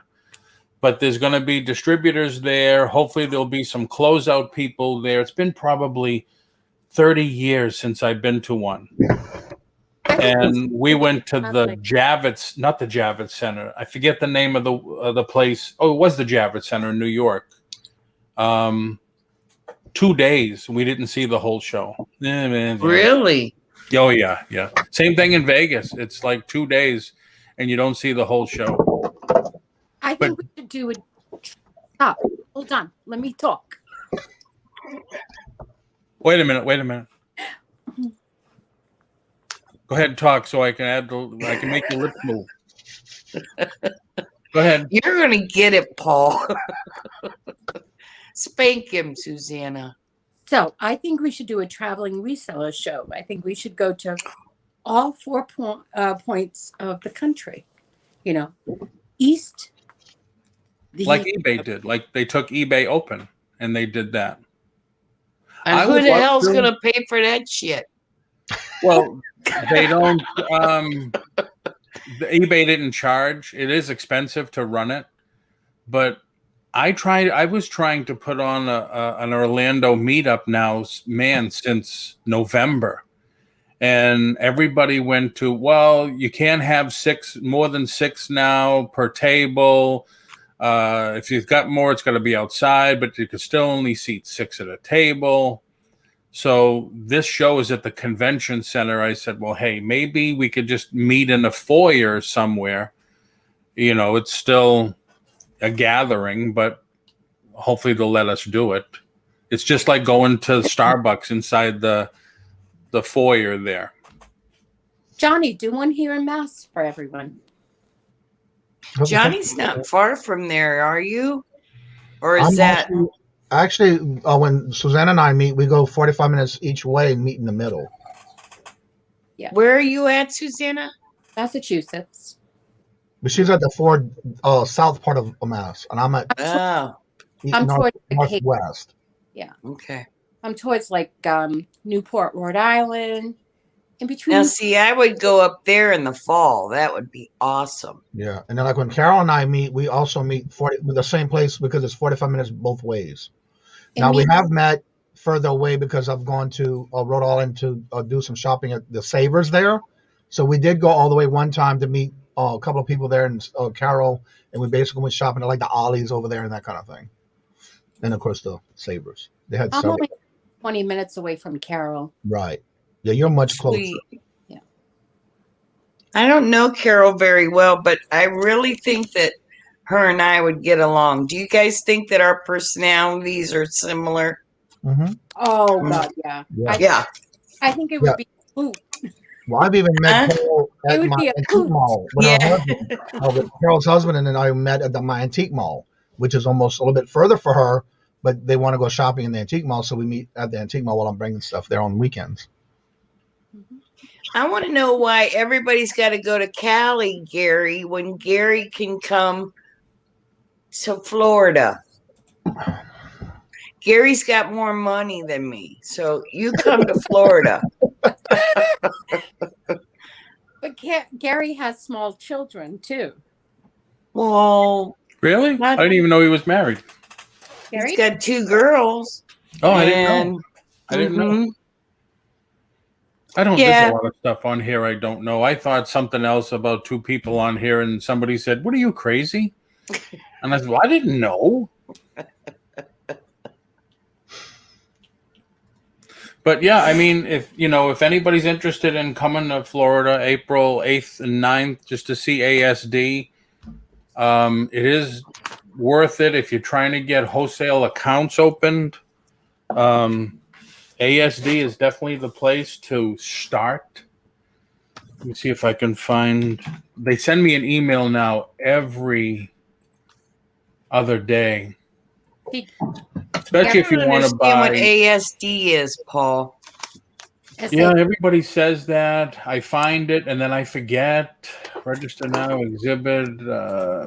But there's going to be distributors there. Hopefully there'll be some closeout people there. It's been probably 30 years since I've been to one. And we went to the Javits, not the Javits Center. I forget the name of the place. Oh, it was the Javits Center in New York. 2 days. We didn't see the whole show. Really? Oh, yeah, yeah. Same thing in Vegas. It's like 2 days, and you don't see the whole show. I think we should do a stop. Hold on. Let me talk. Wait a minute. Go ahead and talk so I can I can make your lips move. Go ahead. You're going to get it, Paul. Spank him, Susanna. So I think we should do a traveling reseller show. I think we should go to all 4 points of the country. You know, east. Like eBay did. Like they took eBay open and they did that. And who the hell's going to pay for that shit? Well, they don't. The eBay didn't charge. It is expensive to run it, but I was trying to put on an Orlando meetup now, man, since November. And everybody went to, well, you can't have more than six now per table. If you've got more, it's got to be outside, but you could still only seat 6 at a table. So this show is at the convention center. I said, well, hey, maybe we could just meet in a foyer somewhere. You know, it's still a gathering, but hopefully they'll let us do it. It's just like going to Starbucks inside the foyer there. Johnny, do one here in Mass for everyone. Johnny's not far from there, are you? Or is that... Actually, when Susanna and I meet, we go 45 minutes each way and meet in the middle. Where are you at, Susanna? Massachusetts. But she's at the south part of Mass, and I'm at Oh, I'm towards the Cape. northwest. Yeah. okay. I'm towards like Newport, Rhode Island. In between. Now, see, I would go up there in the fall. That would be awesome. Yeah, and then like when Carol and I meet, we also meet with the same place because it's 45 minutes both ways. Now we have met further away because I've gone to Rhode Island to do some shopping at the Savers there. So we did go all the way one time to meet a couple of people there, and Carol, and we basically went shopping at like the Ollie's over there and that kind of thing. And of course the Savers. They had I'm only 20 minutes away from Carol. Right. Yeah, you're much Sweet. closer. Yeah. I don't know Carol very well, but I really think that her and I would get along. Do you guys think that our personalities are similar? Mm-hmm. Oh God, yeah. Yeah. Yeah. I think it would be a hoot. Well, I've even met Carol It at would my be a antique hoot. mall. Yeah. Carol's husband and then I met at my antique mall, which is almost a little bit further for her, but they want to go shopping in the antique mall, so we meet at the antique mall while I'm bringing stuff there on weekends. I want to know why everybody's got to go to Cali, Gary, when Gary can come to Florida. Gary's got more money than me, so you come to Florida. But Gary has small children too. Well, Really? I didn't even know he was married. Gary? he's got 2 girls. Oh, I didn't know. I didn't know. I don't. There's a lot of stuff on here I don't know. I thought something else about 2 people on here, and somebody said, "What are you, crazy?" And I said, "Well, I didn't know." But yeah, I mean, if anybody's interested in coming to Florida, April 8th and 9th, just to see ASD, it is worth it if you're trying to get wholesale accounts opened. ASD is definitely the place to start. Let me see if I can find. They send me an email now every other day. Especially if you want to buy. What ASD is, Paul. Yeah, everybody says that. I find it and then I forget. Register now, exhibit,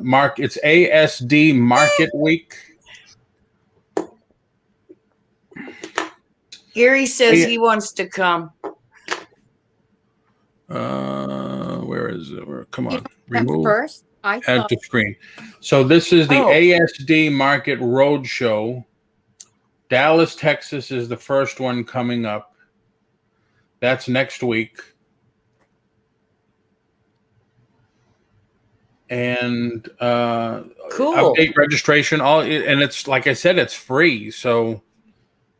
mark. It's ASD Market Week. Gary says he wants to come. Where is it? Come on, remove. First, add to screen. So this is the ASD Market Roadshow. Dallas, Texas is the first one coming up. That's next week. And cool. Update registration. And it's like I said, it's free. So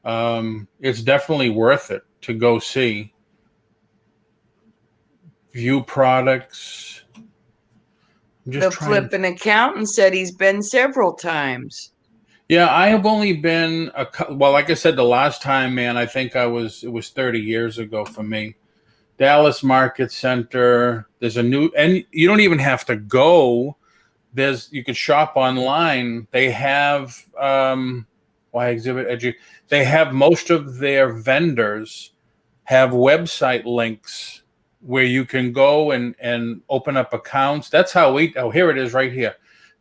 it's definitely worth it to go see. View products. The flipping accountant said he's been several times. Yeah, I have only been like I said, the last time, man, I think it was 30 years ago for me. Dallas Market Center. There's a new, and you don't even have to go. You can shop online. They have they have most of their vendors have website links where you can go and open up accounts. That's how here it is right here.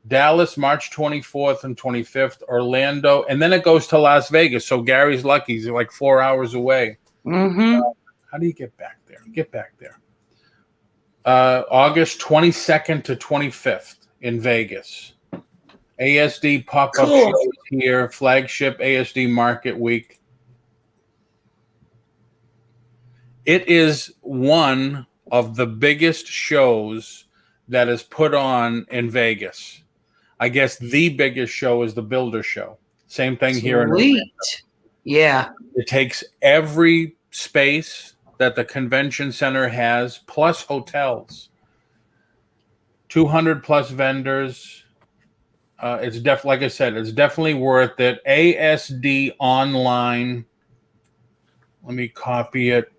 Dallas, March 24th and 25th, Orlando, and then it goes to Las Vegas. So Gary's lucky. He's like 4 hours away. Mm-hmm. How do you get back there? Get back there. August 22nd to 25th in Vegas. ASD pop-up shows here, flagship ASD Market Week. It is one of the biggest shows that is put on in Vegas. I guess the biggest show is the Builder Show. Same thing here in Orlando. Yeah. It takes every space that the convention center has, plus hotels. 200 plus vendors. It's like I said, it's definitely worth it. ASD online. Let me copy it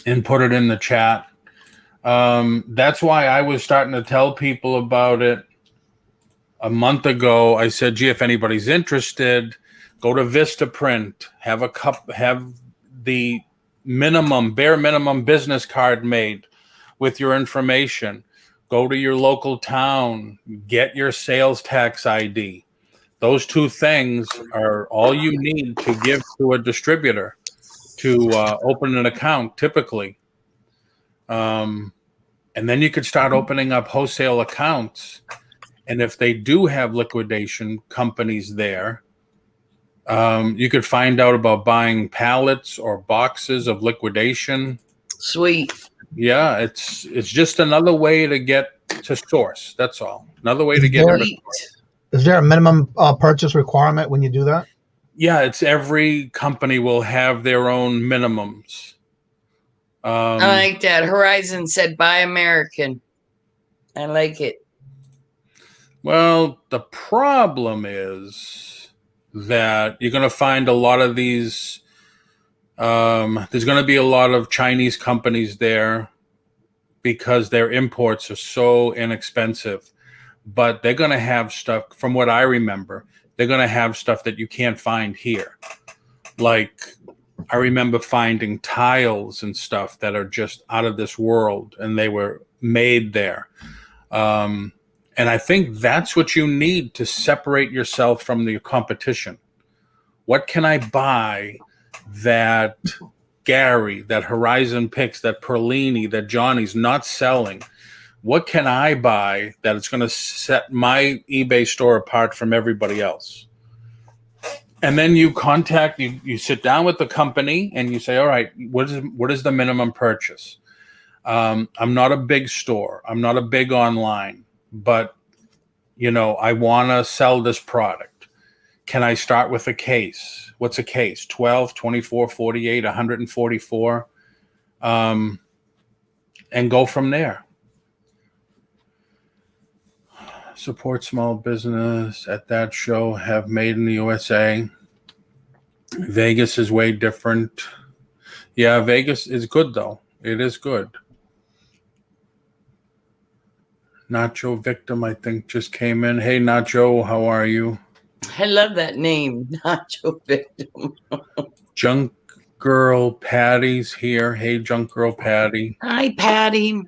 and put it in the chat. That's why I was starting to tell people about it a month ago. I said, gee, if anybody's interested, go to Vistaprint, have the bare minimum business card made with your information. Go to your local town, get your sales tax ID. Those two things are all you need to give to a distributor to open an account typically. And then you could start opening up wholesale accounts. And if they do have liquidation companies there, you could find out about buying pallets or boxes of liquidation. Sweet. Yeah, it's just another way to get to source. That's all. Another way to get. Is there a minimum purchase requirement when you do that? Yeah, it's every company will have their own minimums. I like that. Horizon said, "Buy American." I like it. Well, the problem is that you're going to find a lot of these. There's going to be a lot of Chinese companies there because their imports are so inexpensive. But they're going to have stuff, from what I remember, they're going to have stuff that you can't find here. Like, I remember finding tiles and stuff that are just out of this world, and they were made there. And I think that's what you need to separate yourself from the competition. What can I buy that Gary, that Horizon Picks, that Perlini, that Johnny's not selling? What can I buy that is going to set my eBay store apart from everybody else? And then you sit down with the company and you say, all right, what is the minimum purchase? I'm not a big store. I'm not a big online, but I want to sell this product. Can I start with a case? What's a case? 12, 24, 48, 144, and go from there. Support small business at that show, have made in the USA. Vegas is way different. Yeah, Vegas is good though. It is good. Nacho Victim, I think, just came in. Hey, Nacho, how are you? I love that name, Nacho Victim. Junk Girl Patty's here. Hey, Junk Girl Patty. Hi, Patty.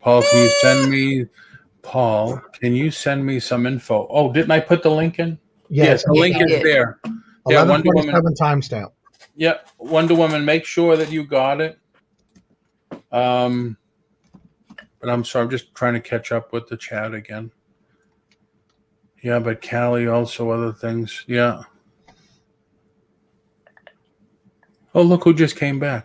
Paul, can you send me... Paul, can you send me some info? Oh, didn't I put the link in? Yes, the link is there. Yeah, Wonder Woman timestamp. Yeah, Wonder Woman, make sure that you got it. But I'm sorry, I'm just trying to catch up with the chat again. Yeah, but Callie also other things. Yeah. Oh, look who just came back.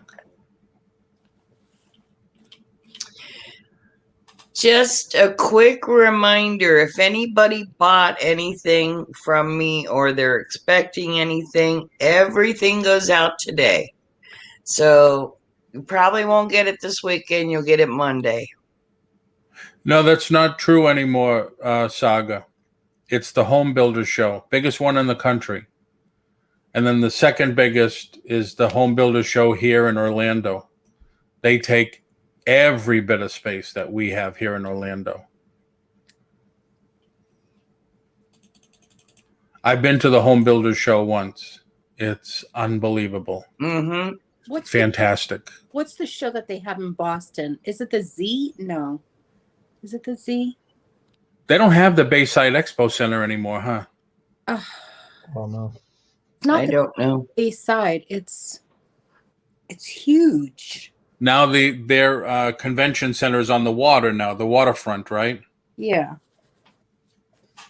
Just a quick reminder, if anybody bought anything from me or they're expecting anything, everything goes out today. So you probably won't get it this weekend. You'll get it Monday. No, that's not true anymore, Saga. It's the Home Builder Show, biggest one in the country. And then the second biggest is the Home Builder Show here in Orlando. They take every bit of space that we have here in Orlando. I've been to the Home Builder Show once. It's unbelievable. Mm-hmm. What's fantastic. What's the show that they have in Boston? Is it the Z? No. Is it the Z? They don't have the Bayside Expo Center anymore, huh? Oh no. I don't know. Bayside. It's huge. Now their convention center is on the water now, the waterfront, right? Yeah.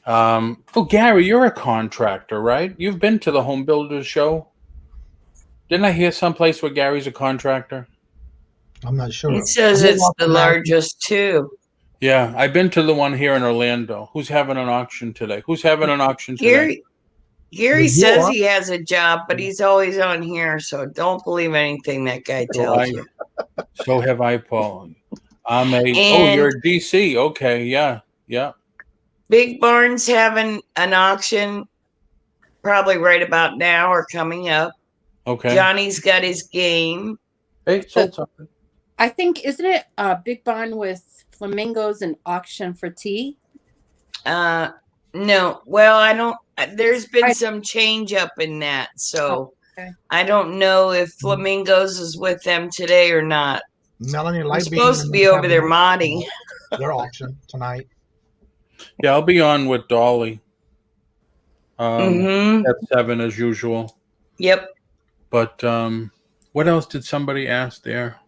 Oh, Gary, you're a contractor, right? You've been to the Home Builders Show. Didn't I hear someplace where Gary's a contractor? I'm not sure. It says it's the largest too. Yeah, I've been to the one here in Orlando. Who's having an auction today? Who's having an auction today? Gary says he has a job, but he's always on here, so don't believe anything that guy tells you. So have I, Paul. You're a DC. Okay, yeah. Big Barn's having an auction probably right about now or coming up. Okay. Johnny's got his game. Hey, something. I think, isn't it Big Barn with flamingos and auction for tea? No. Well, I don't. There's been some change up in that. So I don't know if Flamingos is with them today or not. Melanie I'm Lightbeam supposed to be over there modding. their auction tonight. Yeah, I'll be on with Dolly Mm-hmm. at 7 as usual. Yep. But what else did somebody ask there?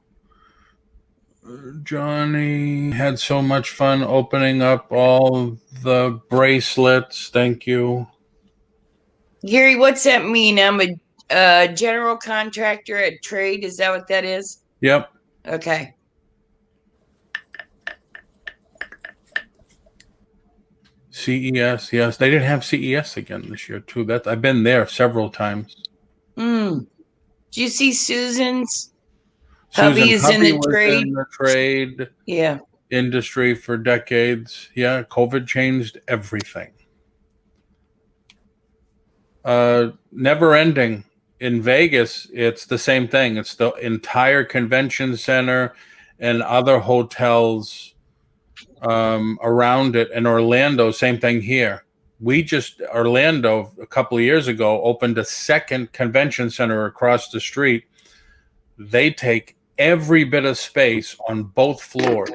Johnny had so much fun opening up all the bracelets. Thank you. Gary, what's that mean? I'm a general contractor at trade. Is that what that is? Yep. Okay. CES, yes. They didn't have CES again this year, too. I've been there several times. Did you see Susan's? Susan Hubby is in Hubby the was trade. in the trade industry for decades. Yeah, COVID changed everything. Never ending. In Vegas, it's the same thing. It's the entire convention center and other hotels around it. In Orlando, same thing here. Orlando, a couple of years ago, opened a second convention center across the street. They take every bit of space on both floors.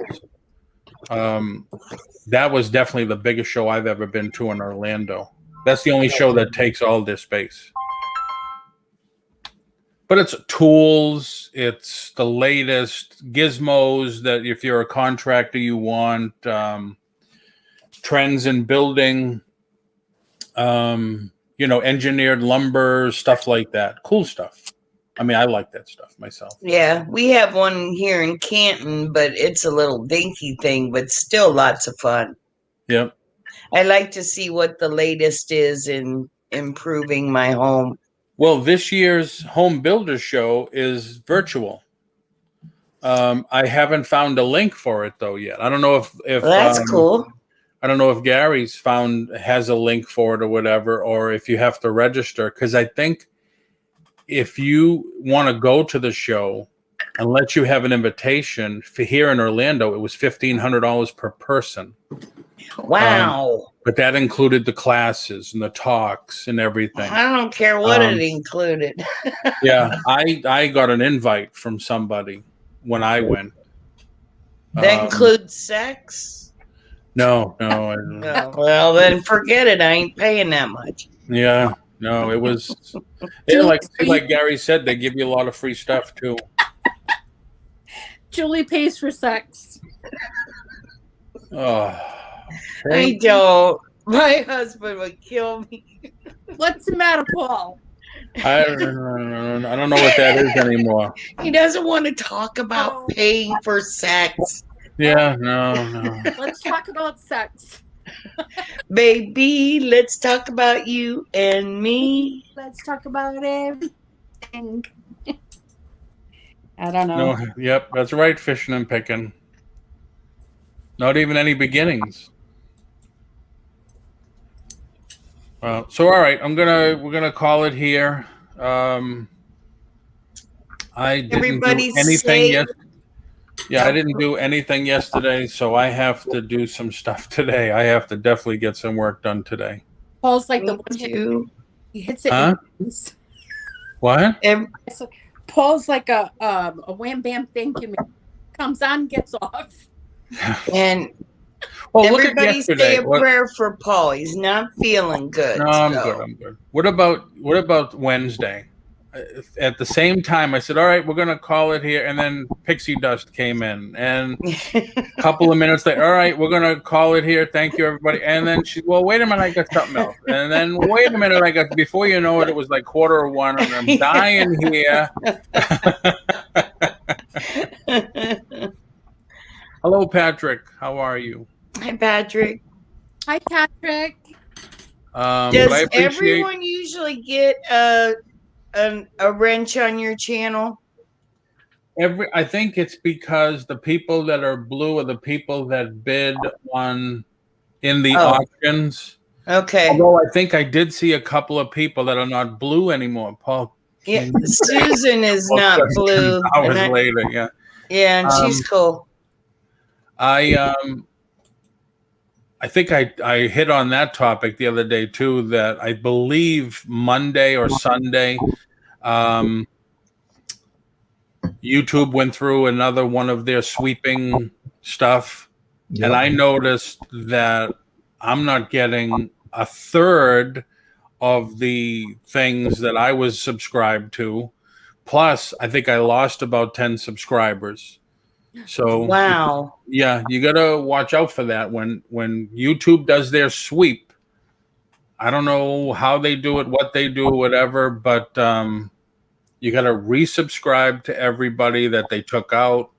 That was definitely the biggest show I've ever been to in Orlando. That's the only show that takes all this space. But it's tools, it's the latest gizmos that if you're a contractor, you want, trends in building, engineered lumber, stuff like that. Cool stuff. I mean, I like that stuff myself. Yeah, we have one here in Canton, but it's a little dinky thing, but still lots of fun. Yep. I like to see what the latest is in improving my home. Well, this year's Home Builder Show is virtual. I haven't found a link for it though yet. I don't know if Well, that's cool. I don't know if Gary's has a link for it or whatever, or if you have to register. Because I think if you want to go to the show, unless you have an invitation for here in Orlando, it was $1,500 per person. Wow. But that included the classes and the talks and everything. I don't care what it included. Yeah, I got an invite from somebody when I went. That includes sex? No. Oh, well, then forget it. I ain't paying that much. Yeah, no, it was. Like Gary said, they give you a lot of free stuff too. Julie pays for sex. Oh, I don't. My husband would kill me. What's the matter, Paul? I don't know what that is anymore. He doesn't want to talk about paying for sex. Yeah, no. Let's talk about sex. Baby, let's talk about you and me. Let's talk about everything. I don't know. No, yep, that's right, fishing and picking. Not even any beginnings. So all right, we're gonna call it here. I didn't do anything I didn't do anything yesterday, so I have to do some stuff today. I have to definitely get some work done today. Paul's like the one hit. He hits it. Huh? What? Paul's like a wham bam thank you. Comes on, gets off. And well, everybody say a prayer for Paul. He's not feeling good. No, I'm good. What about Wednesday? At the same time, I said, all right, we're going to call it here. And then Pixie Dust came in. And a couple of minutes later, all right, we're going to call it here. Thank you, everybody. And then well, wait a minute, I got something else. And then wait a minute, before you know it, it was like 1:15, and I'm dying here. Hello, Patrick. How are you? Hi, Patrick. Hi, Patrick. Does everyone usually get a wrench on your channel? I think it's because the people that are blue are the people that bid in the auctions. Okay. Although I think I did see a couple of people that are not blue anymore. Paul. Yeah, Susan is not blue. Hours later, yeah. Yeah, and she's cool. I think I hit on that topic the other day too, that I believe Monday or Sunday YouTube went through another one of their sweeping stuff, and I noticed that I'm not getting a third of the things that I was subscribed to. Plus, I think I lost about 10 subscribers. So Wow. yeah, you got to watch out for that when YouTube does their sweep. I don't know how they do it, what they do, whatever, but you got to resubscribe to everybody that they took out,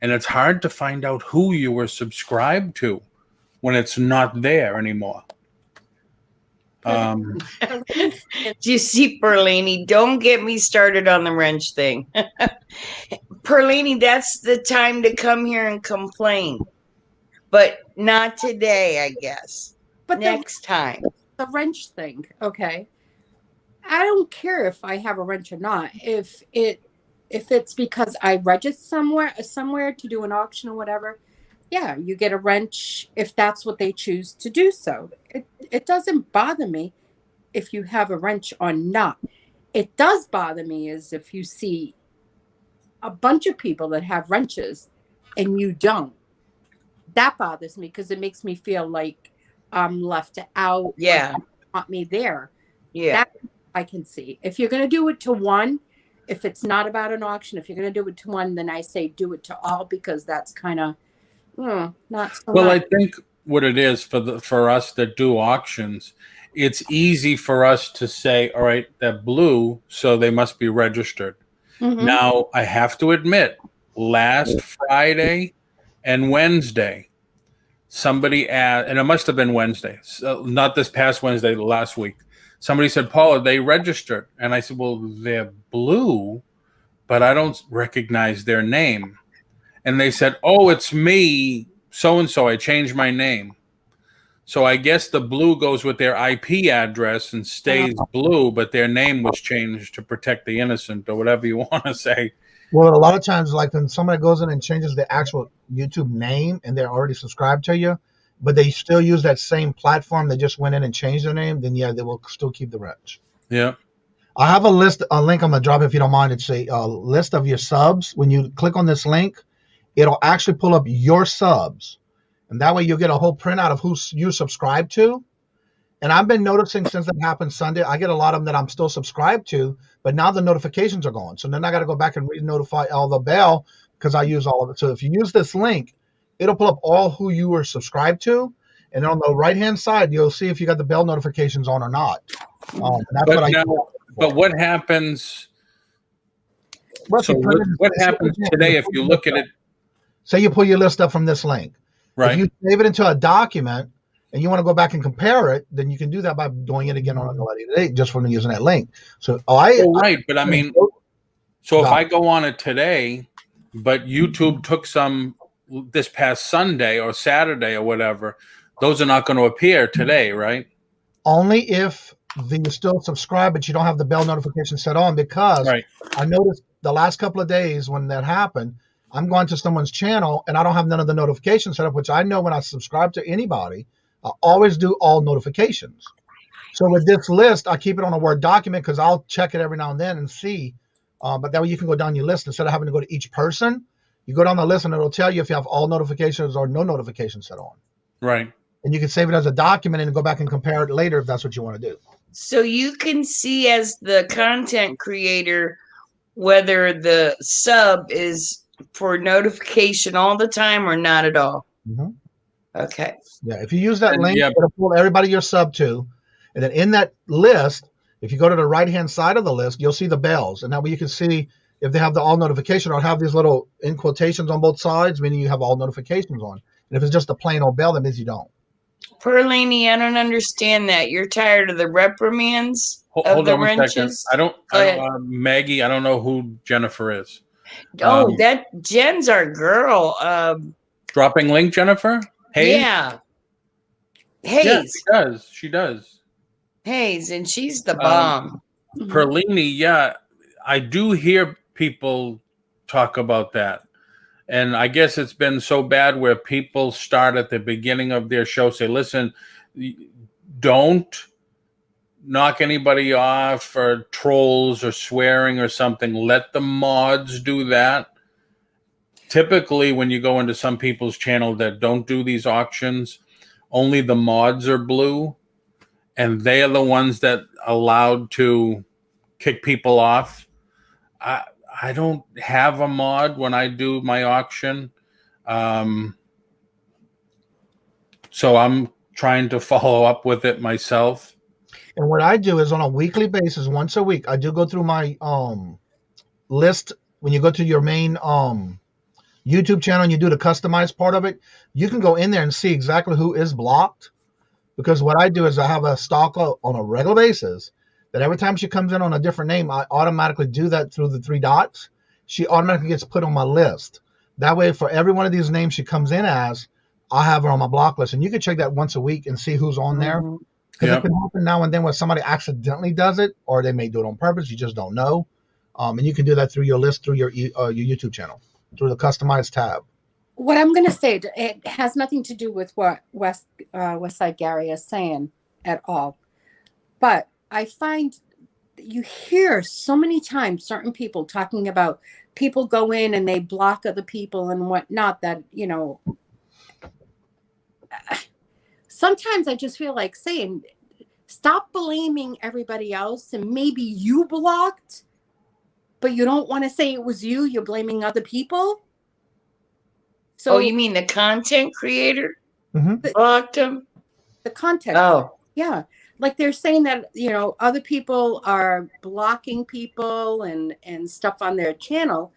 and it's hard to find out who you were subscribed to when it's not there anymore. Do you see, Perlini? Don't get me started on the wrench thing. Perlini, that's the time to come here and complain. But not today, I guess. But next time. The wrench thing, okay. I don't care if I have a wrench or not. If it's because I registered somewhere to do an auction or whatever, yeah, you get a wrench if that's what they choose to do so. It doesn't bother me if you have a wrench or not. It does bother me is if you see a bunch of people that have wrenches and you don't. That bothers me because it makes me feel like I'm left out. Yeah. Like want me there. Yeah. That I can see. If you're going to do it to one, if it's not about an auction, if you're going to do it to one, then I say do it to all because that's kind of not so well much. I think what it is for us that do auctions, it's easy for us to say, all right, they're blue, so they must be registered. Mm-hmm. Now I have to admit, last Friday and Wednesday, somebody asked, and it must have been Wednesday, so not this past Wednesday, last week. Somebody said, Paula, they registered. And I said, well, they're blue, but I don't recognize their name. And they said, oh, it's me, so-and-so. I changed my name. So I guess the blue goes with their IP address and stays blue, but their name was changed to protect the innocent or whatever you want to say. Well, a lot of times, like when somebody goes in and changes the actual YouTube name and they're already subscribed to you, but they still use that same platform, they just went in and changed their name, then yeah, they will still keep the wrench. Yeah. I have a link I'm going to drop if you don't mind. It's a list of your subs. When you click on this link, it'll actually pull up your subs. And that way you'll get a whole printout of who you subscribe to. And I've been noticing since that happened Sunday, I get a lot of them that I'm still subscribed to, but now the notifications are gone. So then I got to go back and re-notify all the bell because I use all of it. So if you use this link, it'll pull up all who you were subscribed to. And on the right-hand side, you'll see if you got the bell notifications on or not. But what happens? What happens today if you look at it? Say you pull your list up from this link. Right. If you save it into a document and you want to go back and compare it, then you can do that by doing it again on a later date just from using that link. So but I mean, so if I go on it today, but YouTube took some this past Sunday or Saturday or whatever, those are not going to appear today, right? Only if you're still subscribed, but you don't have the bell notification set on, because I noticed the last couple of days when that happened, I'm going to someone's channel and I don't have none of the notifications set up, which I know when I subscribe to anybody, I always do all notifications. So with this list, I keep it on a Word document because I'll check it every now and then and see. But that way you can go down your list instead of having to go to each person. You go down the list and it'll tell you if you have all notifications or no notifications set on. Right. And you can save it as a document and go back and compare it later if that's what you want to do. So you can see as the content creator whether the sub is for notification all the time or not at all. Mm-hmm. Okay. Yeah, if you use that link, it'll pull everybody you're sub to. And then in that list, if you go to the right-hand side of the list, you'll see the bells. And that way you can see if they have the all notification or have these little in quotations on both sides, meaning you have all notifications on. And if it's just a plain old bell, that means you don't. Perlini, I don't understand that. You're tired of the reprimands of the wrenches? I don't Maggie, I don't know who Jennifer is. Oh, that Jen's our girl. Dropping link, Jennifer? Hayes? Yeah. Hayes. Yeah, she does. Hayes, and she's the bomb. Perlini, yeah, I do hear people talk about that. And I guess it's been so bad where people start at the beginning of their show, say, listen, don't knock anybody off or trolls or swearing or something, let the mods do that. Typically, when you go into some people's channel that don't do these auctions, only the mods are blue, and they are the ones that allowed to kick people off. I don't have a mod when I do my auction. So I'm trying to follow up with it myself. And what I do is on a weekly basis, once a week, I do go through my list. When you go to your main YouTube channel and you do the customized part of it, you can go in there and see exactly who is blocked. Because what I do is I have a stalker on a regular basis that every time she comes in on a different name, I automatically do that through the 3 dots. She automatically gets put on my list. That way, for every one of these names she comes in as, I have her on my block list. And you can check that once a week and see who's on there. Because it can happen now and then where somebody accidentally does it, or they may do it on purpose. You just don't know. And you can do that through your list, through your YouTube channel, through the customized tab. What I'm going to say, it has nothing to do with what Westside Gary is saying at all. But I find you hear so many times certain people talking about people go in and they block other people and whatnot, that, you know, sometimes I just feel like saying, stop blaming everybody else, and maybe you blocked, but you don't want to say it was you. You're blaming other people. So, oh, you mean the content creator Mm-hmm. blocked him? The content. Oh, yeah. Like they're saying that, you know, other people are blocking people and stuff on their channel.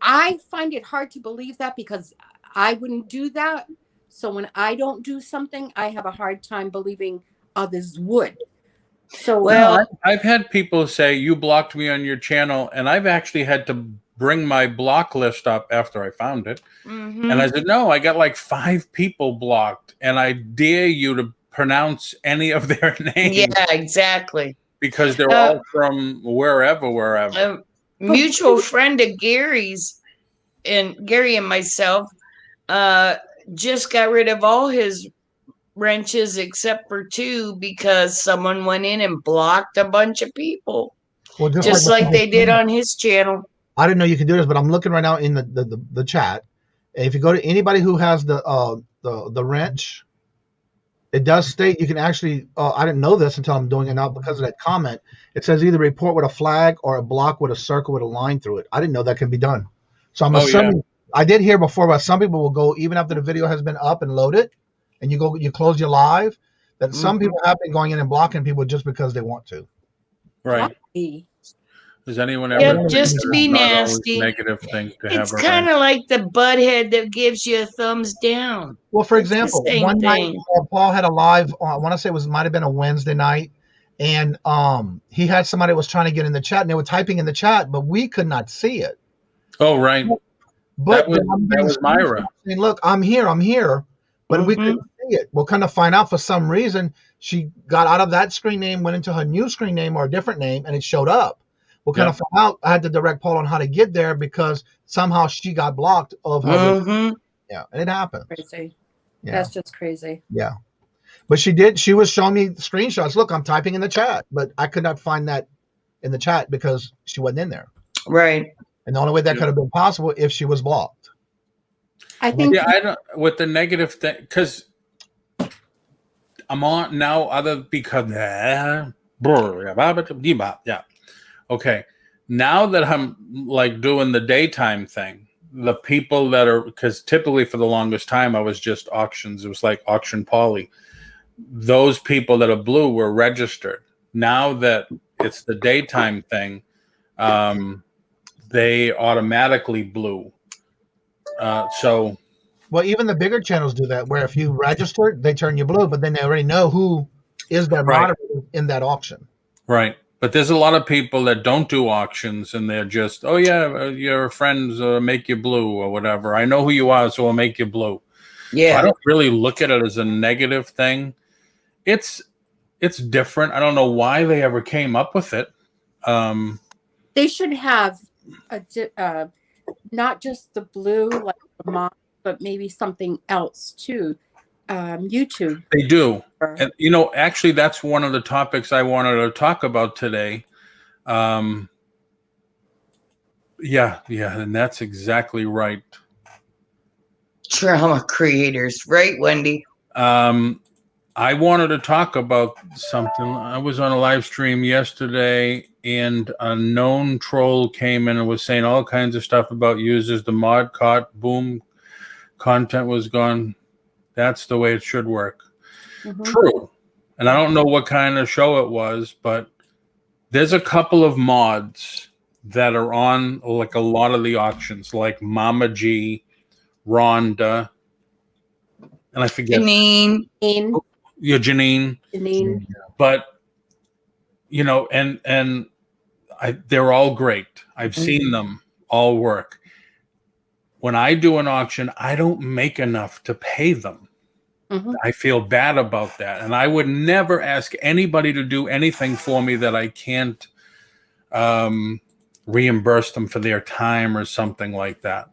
I find it hard to believe that, because I wouldn't do that. So when I don't do something, I have a hard time believing others would. So, well, I've had people say, you blocked me on your channel, and I've actually had to bring my block list up after I found it. mhm. And I said, no, I got like 5 people blocked, and I dare you to pronounce any of their names. Yeah, exactly. Because they're all from wherever. A mutual friend of Gary's, and Gary and myself, just got rid of all his wrenches except for 2 because someone went in and blocked a bunch of people, Well, just like they did on his channel. I didn't know you could do this, but I'm looking right now in the chat. If you go to anybody who has the wrench, it does state you can actually. I didn't know this until I'm doing it now because of that comment. It says either report with a flag or a block with a circle with a line through it. I didn't know that can be done. So I'm assuming I did hear before, but some people will go even after the video has been up and loaded, and you close your live. That some people have been going in and blocking people just because they want to. Right. Why? Does anyone Yep, ever? just to be Not always nasty. Negative thing to have. It's kind of like the butthead that gives you a thumbs down. Well, for It's the example, same one night thing. Paul had a live. I want to say it might have been a Wednesday night, and he had somebody that was trying to get in the chat, and they were typing in the chat, but we could not see it. Oh, right. But that was Myra saying, "Look, I'm here," but we couldn't see it. We'll kind of find out for some reason she got out of that screen name, went into her new screen name or a different name, and it showed up. We'll kind of find out. I had to direct Paul on how to get there because somehow she got blocked of her. Yeah, and it happened. Crazy. Yeah. That's just crazy. Yeah. But she was showing me screenshots. Look, I'm typing in the chat, but I could not find that in the chat because she wasn't in there. Right. And the only way that could have been possible if she was blocked. I think. Yeah, I don't with the negative thing because I'm on now because yeah. Okay. Now that I'm like doing the daytime thing, the people that are, because typically for the longest time I was just auctions. It was like Auction Polly. Those people that are blue were registered. Now that it's the daytime thing, they automatically blue. So. Well, even the bigger channels do that, where if you register, they turn you blue, but then they already know who is that moderator in that auction. Right. But there's a lot of people that don't do auctions, and they're just, oh, yeah, your friends make you blue or whatever. I know who you are, so I'll make you blue. Yeah. So I don't really look at it as a negative thing. It's different. I don't know why they ever came up with it. They should have not just the blue, like the mob, but maybe something else too. YouTube. They do. And, actually, that's one of the topics I wanted to talk about today. Yeah, and that's exactly right. Drama creators, right, Wendy? I wanted to talk about something. I was on a live stream yesterday, and a known troll came in and was saying all kinds of stuff about users. The mod caught, boom, content was gone. That's the way it should work. Mm-hmm. True. And I don't know what kind of show it was, but there's a couple of mods that are on like a lot of the auctions, like Mama G, Rhonda, and I forget. Janine. Yeah, Janine. But, they're all great. I've seen them all work. When I do an auction, I don't make enough to pay them. Mm-hmm. I feel bad about that. And I would never ask anybody to do anything for me that I can't reimburse them for their time or something like that.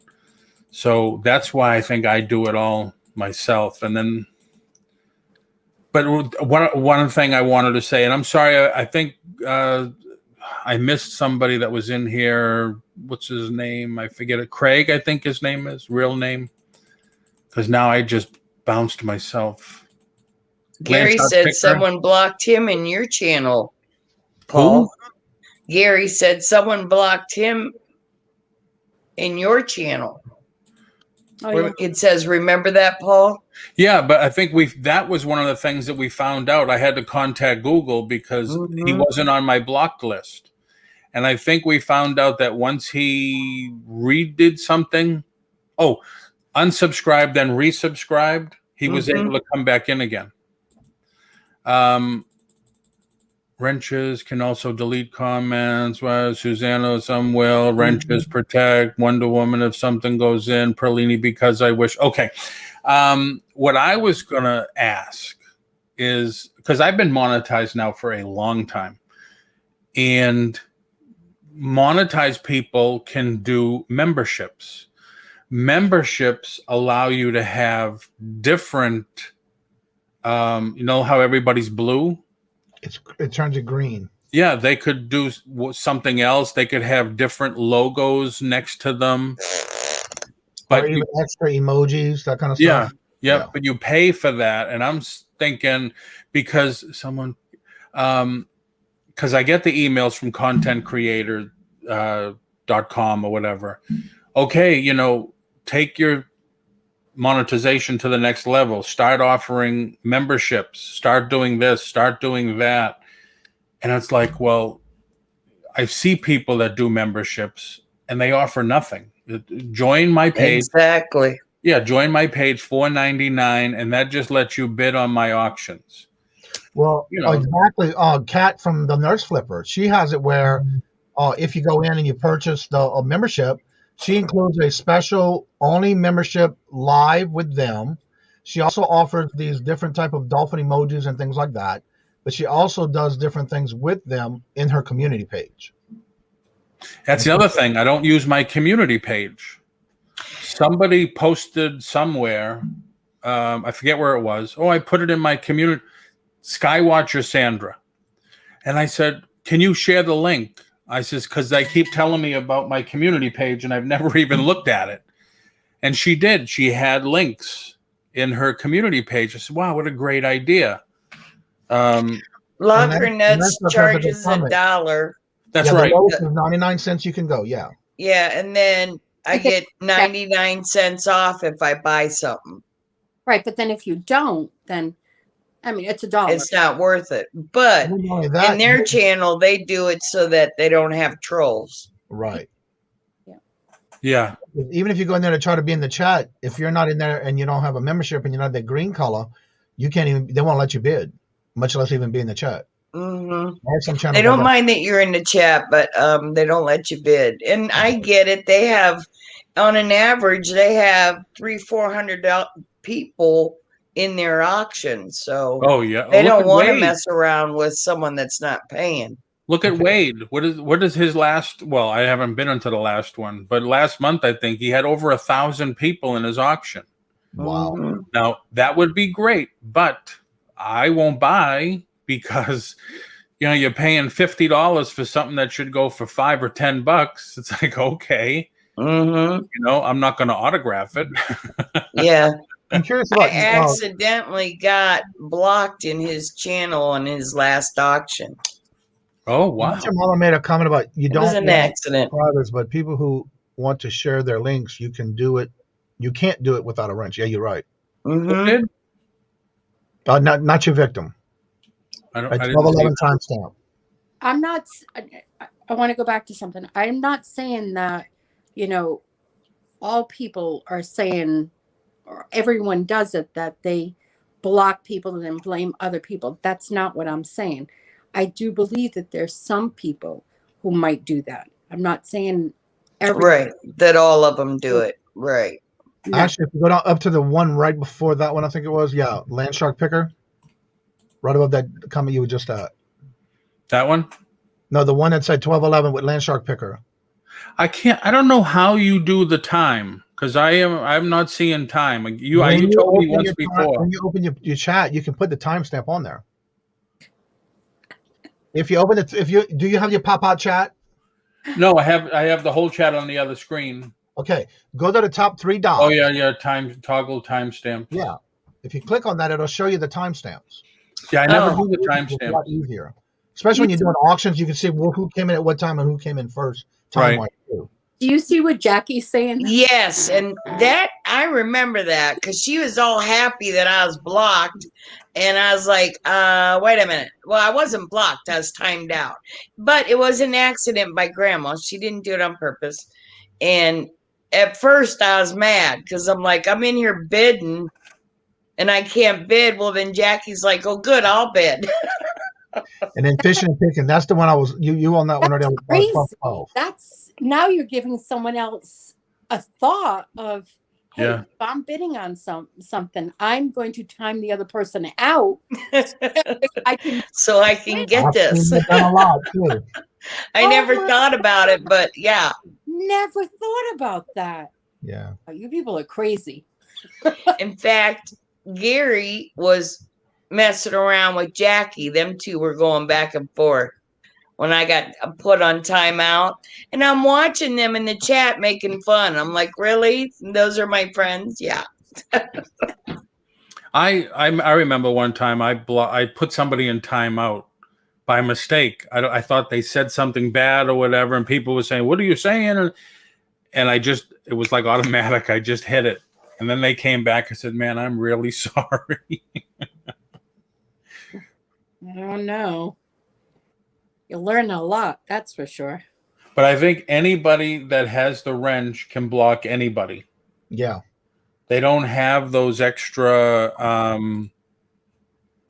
So that's why I think I do it all myself. And then, but one thing I wanted to say, and I'm sorry, I think I missed somebody that was in here. What's his name? I forget it. Craig, I think his name is, real name. Because now I just bounced myself. Gary said someone blocked him in your channel, Paul. Who? Gary said someone blocked him in your channel. Oh, yeah. It says, remember that, Paul? Yeah, but I think that was one of the things that we found out. I had to contact Google because he wasn't on my blocked list. And I think we found out that once he redid something, unsubscribed, then resubscribed, he was able to come back in again. Wrenches can also delete comments. Well, Susanna, some will. Wrenches protect. Wonder Woman if something goes in. Perlini because I wish. Okay. What I was going to ask is, because I've been monetized now for a long time, and monetized people can do memberships. Memberships allow you to have different, how everybody's blue? It turns to green. Yeah, they could do something else. They could have different logos next to them. But even extra emojis, that kind of stuff. Yeah, but you pay for that. And I'm thinking, because someone, because I get the emails from contentcreator.com or whatever. Okay, take your monetization to the next level. Start offering memberships. Start doing this. Start doing that. And it's like, well, I see people that do memberships and they offer nothing. Join my page. Exactly. Yeah, join my page, $4.99, and that just lets you bid on my auctions. Well, exactly. Kat from the Nurse Flipper, she has it where if you go in and you purchase the membership, she includes a special only membership live with them. She also offers these different type of dolphin emojis and things like that. But she also does different things with them in her community page. That's the other thing. I don't use my community page. Somebody posted somewhere. I forget where it was. I put it in my community. Skywatcher Sandra. And I said, can you share the link? I says, because they keep telling me about my community page and I've never even looked at it. And she did. She had links in her community page. I said, wow, what a great idea. Locker Nuts charges $1. That's right. The lowest is 99 cents you can go. Yeah. Yeah. And then I get 99 cents off if I buy something. Right. But then if you don't, then it's $1. It's not worth it. But in their channel, they do it so that they don't have trolls. Right. Yeah. Even if you go in there to try to be in the chat, if you're not in there and you don't have a membership and you're not that green color, they won't let you bid, much less even be in the chat. Mm-hmm. They don't mind that you're in the chat, but they don't let you bid. And I get it. They have, on an average, they have 300-400 people in their auction. So they don't want to mess around with someone that's not paying. Look at Wade. What is his last? Well, I haven't been into the last one, but last month I think he had over 1,000 people in his auction. Wow. Mhm. Now, that would be great, but I won't buy because you're paying $50 for something that should go for $5 or $10. It's like, okay, Mhm. I'm not going to autograph it. Yeah. I'm curious I about accidentally got blocked in his channel on his last auction. Oh, wow. Your mama made a comment about you It was don't an want accident. subscribers, but people who want to share their links, you can do it. You can't do it without a wrench. Yeah, you're right. Who Mhm. did? Not your victim. I At didn't see 1211 timestamp. I'm not. I want to go back to something. I'm not saying that, all people are saying, or everyone does it, that they block people and then blame other people. That's not what I'm saying. I do believe that there's some people who might do that. I'm not saying every. Right. That all of them do it. Right. No. Actually, if you go down up to the one right before that one, I think it was, Land Shark Picker. Right above that comment you were just at. that one. No, the one that said 1211 with Land Shark Picker. I don't know how you do the time because I'm not seeing time. You When told me open once your before. when you open your chat, you can put the timestamp on there. If you open it, do you have your pop-out chat? No, I have the whole chat on the other screen. Okay, go to the top 3 dots. Oh yeah, toggle timestamp. Yeah, if you click on that, it'll show you the timestamps. Yeah, I never Oh. do the It's a timestamp. lot easier, especially when you're doing auctions. You can see who came in at what time and who came in first. Right. Time-wise, too. Do you see what Jackie's saying? Yes, and that I remember that because she was all happy that I was blocked, and I was like, wait a minute. Well, I wasn't blocked, I was timed out. But it was an accident by grandma. She didn't do it on purpose. And at first I was mad because I'm like, I'm in here bidding and I can't bid. Well, then Jackie's like, oh good, I'll bid. And then fishing and picking. That's the one I was you on that one already. Crazy. 12. That's now you're giving someone else a thought of, hey, Yeah. if I'm bidding on something, I'm going to time the other person out. I can So I can get I've this. seen that done a lot too. I never thought about it, but yeah. never thought about that. Yeah. You people are crazy. In fact, Gary was messing around with Jackie. Them two were going back and forth when I got put on timeout. And I'm watching them in the chat making fun. I'm like, really? Those are my friends? Yeah. I remember one time I put somebody in timeout by mistake. I thought they said something bad or whatever, and people were saying, "What are you saying?" And it was like automatic. I just hit it, and then they came back and said, "Man, I'm really sorry." I don't know. You'll learn a lot, that's for sure. But I think anybody that has the wrench can block anybody. Yeah. They don't have those extra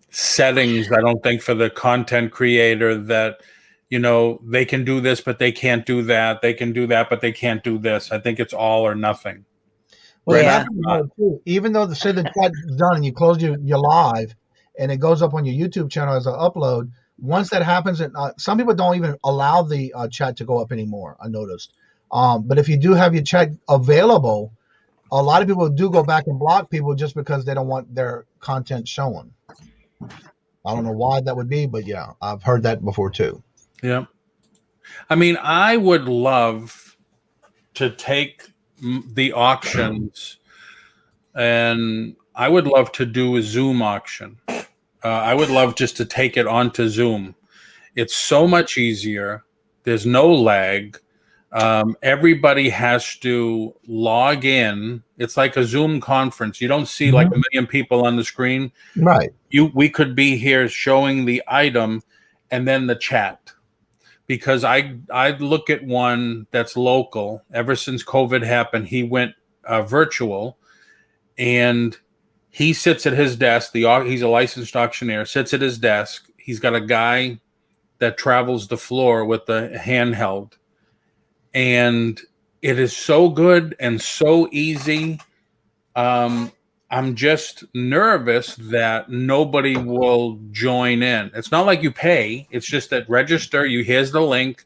settings, I don't think, for the content creator that, they can do this, but they can't do that. They can do that, but they can't do this. I think it's all or nothing. Well, Yeah. that's another too. Even though the chat's done and you close your live and it goes up on your YouTube channel as an upload, once that happens, and some people don't even allow the chat to go up anymore, I noticed. But if you do have your chat available, a lot of people do go back and block people just because they don't want their content shown. I don't know why that would be, but yeah, I've heard that before too. Yeah. I mean, I would love to take the auctions, and I would love to do a Zoom auction. I would love just to take it onto Zoom. It's so much easier. There's no lag. Everybody has to log in. It's like a Zoom conference. You don't see like a million people on the screen. Right. We could be here showing the item and then the chat. Because I look at one that's local. Ever since COVID happened, he went virtual, and he sits at his desk. He's a licensed auctioneer. Sits at his desk. He's got a guy that travels the floor with the handheld, and it is so good and so easy. I'm just nervous that nobody will join in. It's not like you pay. It's just that register. Here's the link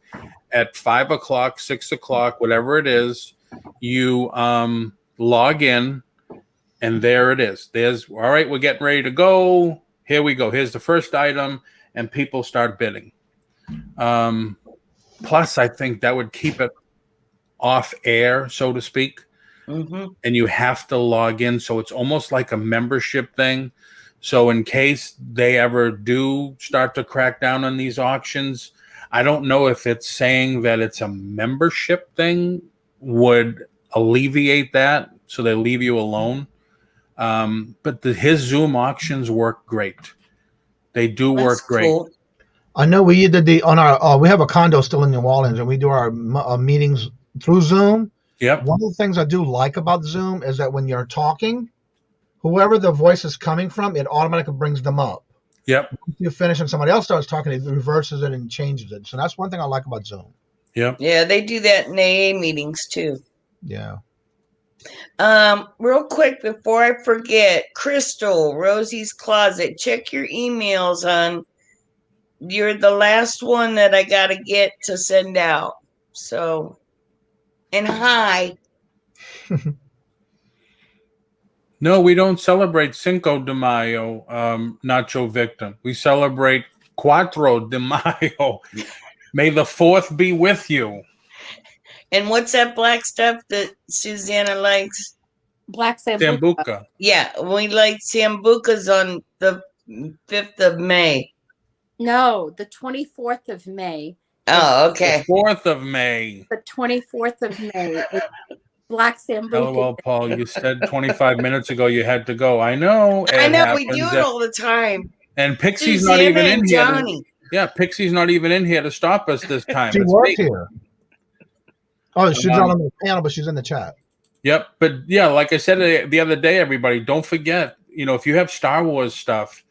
at 5 o'clock, 6 o'clock, whatever it is. You log in, And there it is. There's, all right, we're getting ready to go. Here we go. Here's the first item, and people start bidding. Plus, I think that would keep it off air, so to speak. Mm-hmm. And you have to log in. So it's almost like a membership thing. So in case they ever do start to crack down on these auctions, I don't know if it's saying that it's a membership thing would alleviate that, so they leave you alone. But his Zoom auctions work great. They do work great. Cool. I know we did on our we have a condo still in New Orleans, and we do our meetings through Zoom. Yep. One of the things I do like about Zoom is that when you're talking, whoever the voice is coming from, it automatically brings them up. Yep. If you finish and somebody else starts talking, it reverses it and changes it. So that's one thing I like about Zoom. Yep. Yeah, they do that in AA meetings too. Yeah. Real quick before I forget, Crystal, Rosie's Closet, check your emails on. You're the last one that I gotta get to send out. So, and hi. No, we don't celebrate Cinco de Mayo, Nacho Victim. We celebrate Cuatro de Mayo. May the 4th be with you. And what's that black stuff that Susanna likes? Black Sambuca. Sambuca. Yeah, we like Sambucas on the 5th of May. No, the 24th of May. Oh, okay. The 4th of May. The 24th of May. It's Black Sambuca. LOL, Paul, you said 25 minutes ago you had to go. I know. I know, we do it all the time. And Pixie's Susanna not even in and here. Johnny. Yeah, Pixie's not even in here to stop us this time. She It's worked me. here. Oh, she's not on the panel, but she's in the chat. Yep. But yeah, like I said the other day, everybody, don't forget, if you have Star Wars stuff,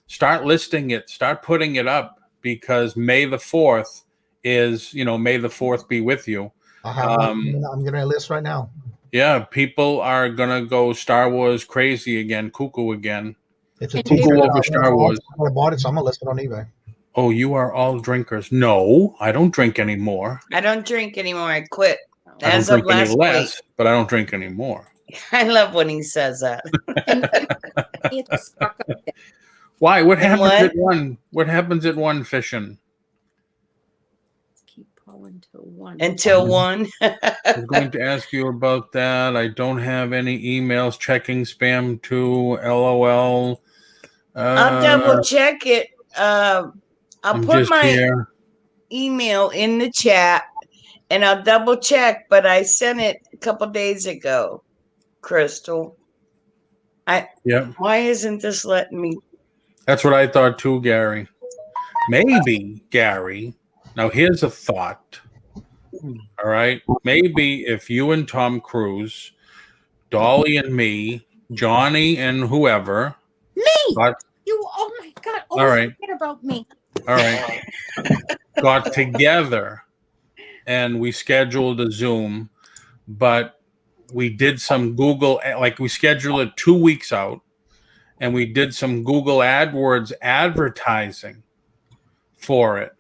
start listing it, start putting it up, because May the 4th is, May the 4th be with you. I'm getting a list right now. Yeah, people are going to go Star Wars crazy again, cuckoo again. It's a Cuckoo over Star Wars. I bought it, so I'm going to list it on eBay. Oh, you are all drinkers. No, I don't drink anymore. I don't drink anymore. I quit. I don't drink any less, but I don't drink anymore. I love when he says that. Why? What happens what? at one? What happens at one fishing? Keep pulling till one. Until one. I was going to ask you about that. I don't have any emails. Checking spam too. LOL. I'll double check it. I'll put my email in the chat, and I'll double check, but I sent it a couple days ago, Crystal. Why isn't this letting me? That's what I thought too, Gary. Maybe, Gary. Now here's a thought. All right. Maybe if you and Tom Cruise, Dolly and me, Johnny and whoever. Me! Oh my God. All right. Forget about me. All right. Got together and we scheduled a Zoom, but we did some Google, like we scheduled it 2 weeks out, and we did some Google AdWords advertising for it.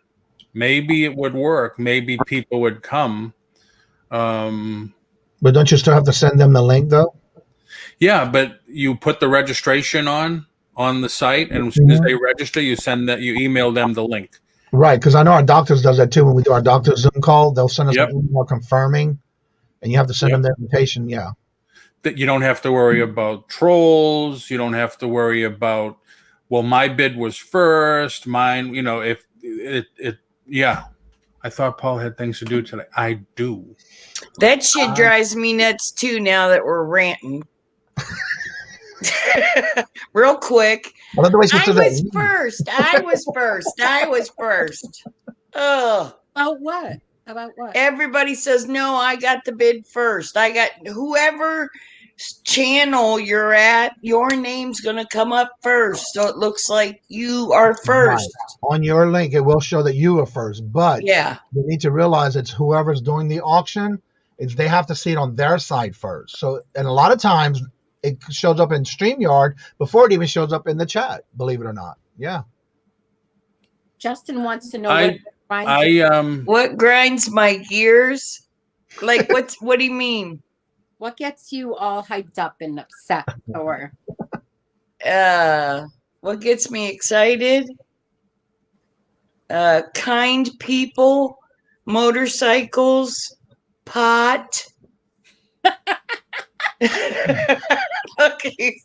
Maybe it would work. Maybe people would come. But don't you still have to send them the link, though? Yeah, but you put the registration on the site, and as soon as they register, you email them the link. Right, because I know our doctors does that too. When we do our doctor's Zoom call, they'll send us an email confirming, and you have to send them the invitation. Yeah. That you don't have to worry about trolls. You don't have to worry about, well, my bid was first. Mine, if it. I thought Paul had things to do today. I do. That shit drives me nuts too. Now that we're ranting. Real quick. I was first. Oh. About what? About what? Everybody says, no, I got the bid first. I got whoever channel you're at, your name's going to come up first. So it looks like you are first. Right. On your link, it will show that you are first. But you need to realize it's whoever's doing the auction, they have to see it on their side first. So, and a lot of times it shows up in StreamYard before it even shows up in the chat, believe it or not. Yeah. Justin wants to know what grinds my gears? Like what do you mean? What gets you all hyped up and upset? Or What gets me excited? Kind people, motorcycles, pot. Okay,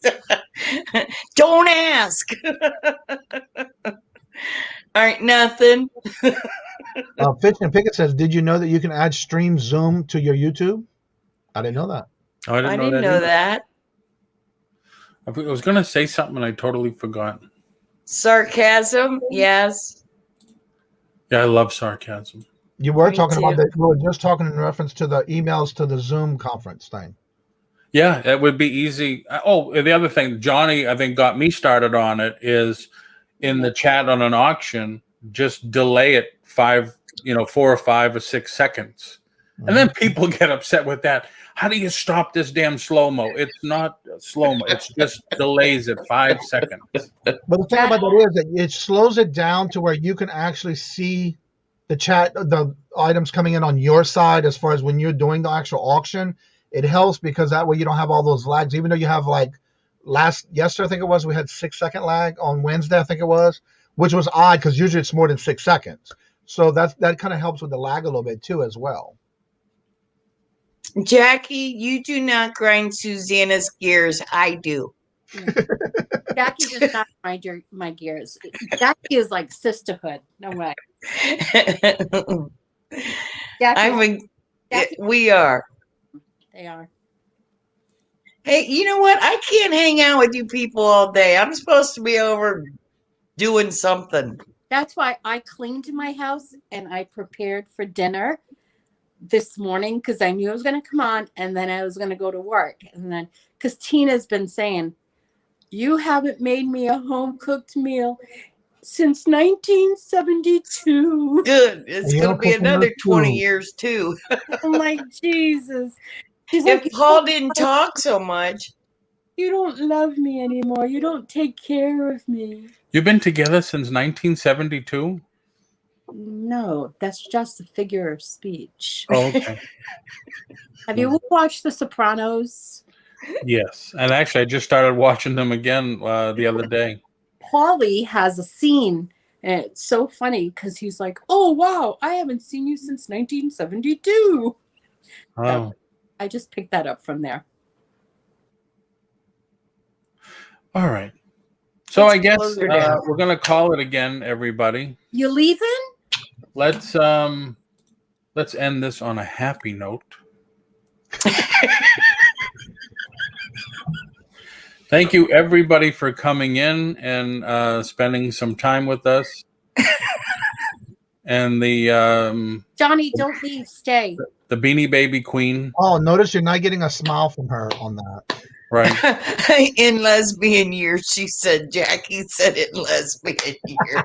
don't ask. All right, nothing. Fish and Pickett says, "Did you know that you can add stream Zoom to your YouTube?" I didn't know that. Oh, I I didn't didn't know know that. that. I was going to say something and I totally forgot. Sarcasm, yes. Yeah, I love sarcasm. You were Me talking about too. that. You were just talking in reference to the emails to the Zoom conference thing. Yeah, it would be easy. Oh, the other thing, Johnny, I think, got me started on it is in the chat on an auction, just delay it 4 or 5 or 6 seconds. And then people get upset with that. How do you stop this damn slow-mo? It's not slow-mo. It's just delays it 5 seconds. But the thing about that is that it slows it down to where you can actually see the chat, the items coming in on your side as far as when you're doing the actual auction. It helps because that way you don't have all those lags. Even though you have like yesterday, I think it was, we had 6-second lag on Wednesday, I think it was, which was odd because usually it's more than 6 seconds. So that kind of helps with the lag a little bit too as well. Jackie, you do not grind Susanna's gears. I do. Jackie does not mind my gears. Jackie is like sisterhood. No way. We are. They are. Hey, you know what? I can't hang out with you people all day. I'm supposed to be over doing something. That's why I cleaned my house and I prepared for dinner this morning because I knew I was going to come on and then I was going to go to work. And then because Tina's been saying, you haven't made me a home cooked meal since 1972. Good. It's going to be another 20 years too. I'm like, Jesus. She's if like, Paul didn't talk so much. You don't love me anymore. You don't take care of me. You've been together since 1972? No, that's just a figure of speech. Oh, okay. Have you watched The Sopranos? Yes. And actually, I just started watching them again the other day. Paulie has a scene, and it's so funny because he's like, oh, wow, I haven't seen you since 1972. Oh. I just picked that up from there. All right. So I guess we're going to call it again, everybody. You leaving? Let's end this on a happy note. Thank you, everybody, for coming in and spending some time with us. And the Johnny, don't leave. Stay. The Beanie Baby Queen. Oh, notice you're not getting a smile from her on that. Right. In lesbian years, she said. Jackie said it in lesbian years.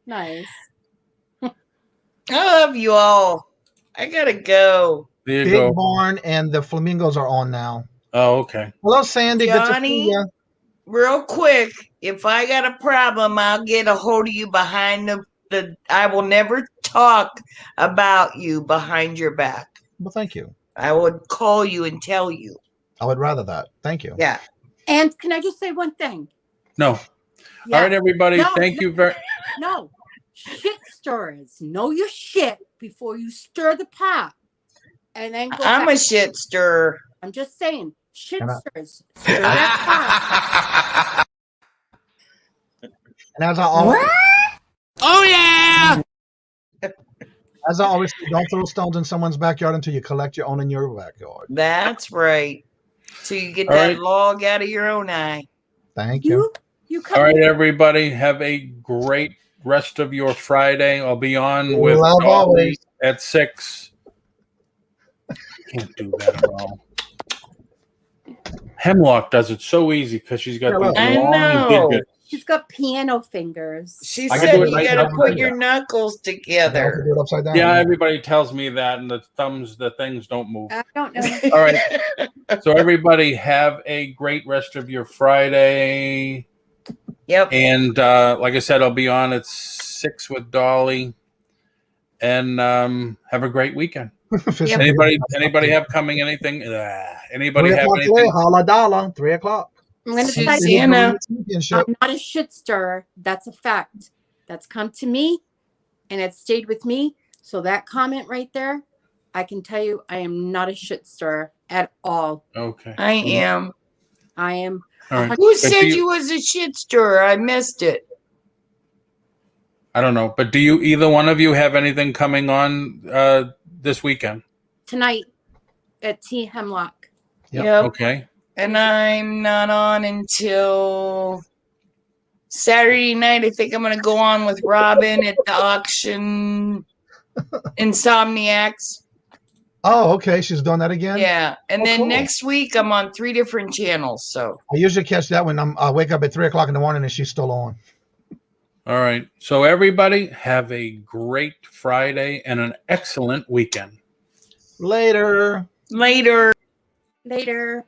Nice. I love you all. I gotta go. There you Big go. Barn and the Flamingos are on now. Oh, okay. Hello, Sandy. Johnny, good to see you. Real quick, if I got a problem, I'll get a hold of you behind the. I will never talk about you behind your back. Well, thank you. I would call you and tell you. I would rather that. Thank you. Yeah. And can I just say one thing? No. Yeah. All right, everybody. Thank you very. No. Shit stirrers. Know your shit before you stir the pot. And then go I'm back. a shit stirrer. I'm just saying. Shit stirrers. Stir that pot. And as I always, Oh yeah! as I always say, don't throw stones in someone's backyard until you collect your own in your backyard. That's right. So you get All that right. log out of your own eye. Thank you. All right, everybody. Have a great rest of your Friday. I'll be on with Love Dolly always. at 6. Can't do that at all. Hemlock does it so easy because she's got these I long know. digits. She's got piano fingers. She I can said do it you right got to now. put your knuckles Do together. it upside down. Yeah, everybody tells me that, and the things don't move. I don't know. All right. So everybody have a great rest of your Friday. Yep. And like I said, I'll be on at 6 with Dolly. and have a great weekend. Yep. Anybody have coming anything? Anybody 3 have o'clock today, anything? holla dollar, 3 o'clock. I'm going to say Susanna. I'm not a shit stirrer. That's a fact. That's come to me and it stayed with me. So that comment right there, I can tell you I am not a shit stirrer at all. Okay. I am. I am. All right. Who But said do you was a shit stirrer? I missed it. I don't know. But do you either one of you have anything coming on this weekend? Tonight at T Hemlock. Yep. Okay. And I'm not on until Saturday night. I think I'm going to go on with Robin at the auction Insomniacs. Oh, okay. She's doing that again? Yeah. And then cool. next week I'm on 3 different channels. So I usually catch that when I wake up at 3 o'clock in the morning and she's still on. All right. So everybody have a great Friday and an excellent weekend. Later. later. Later.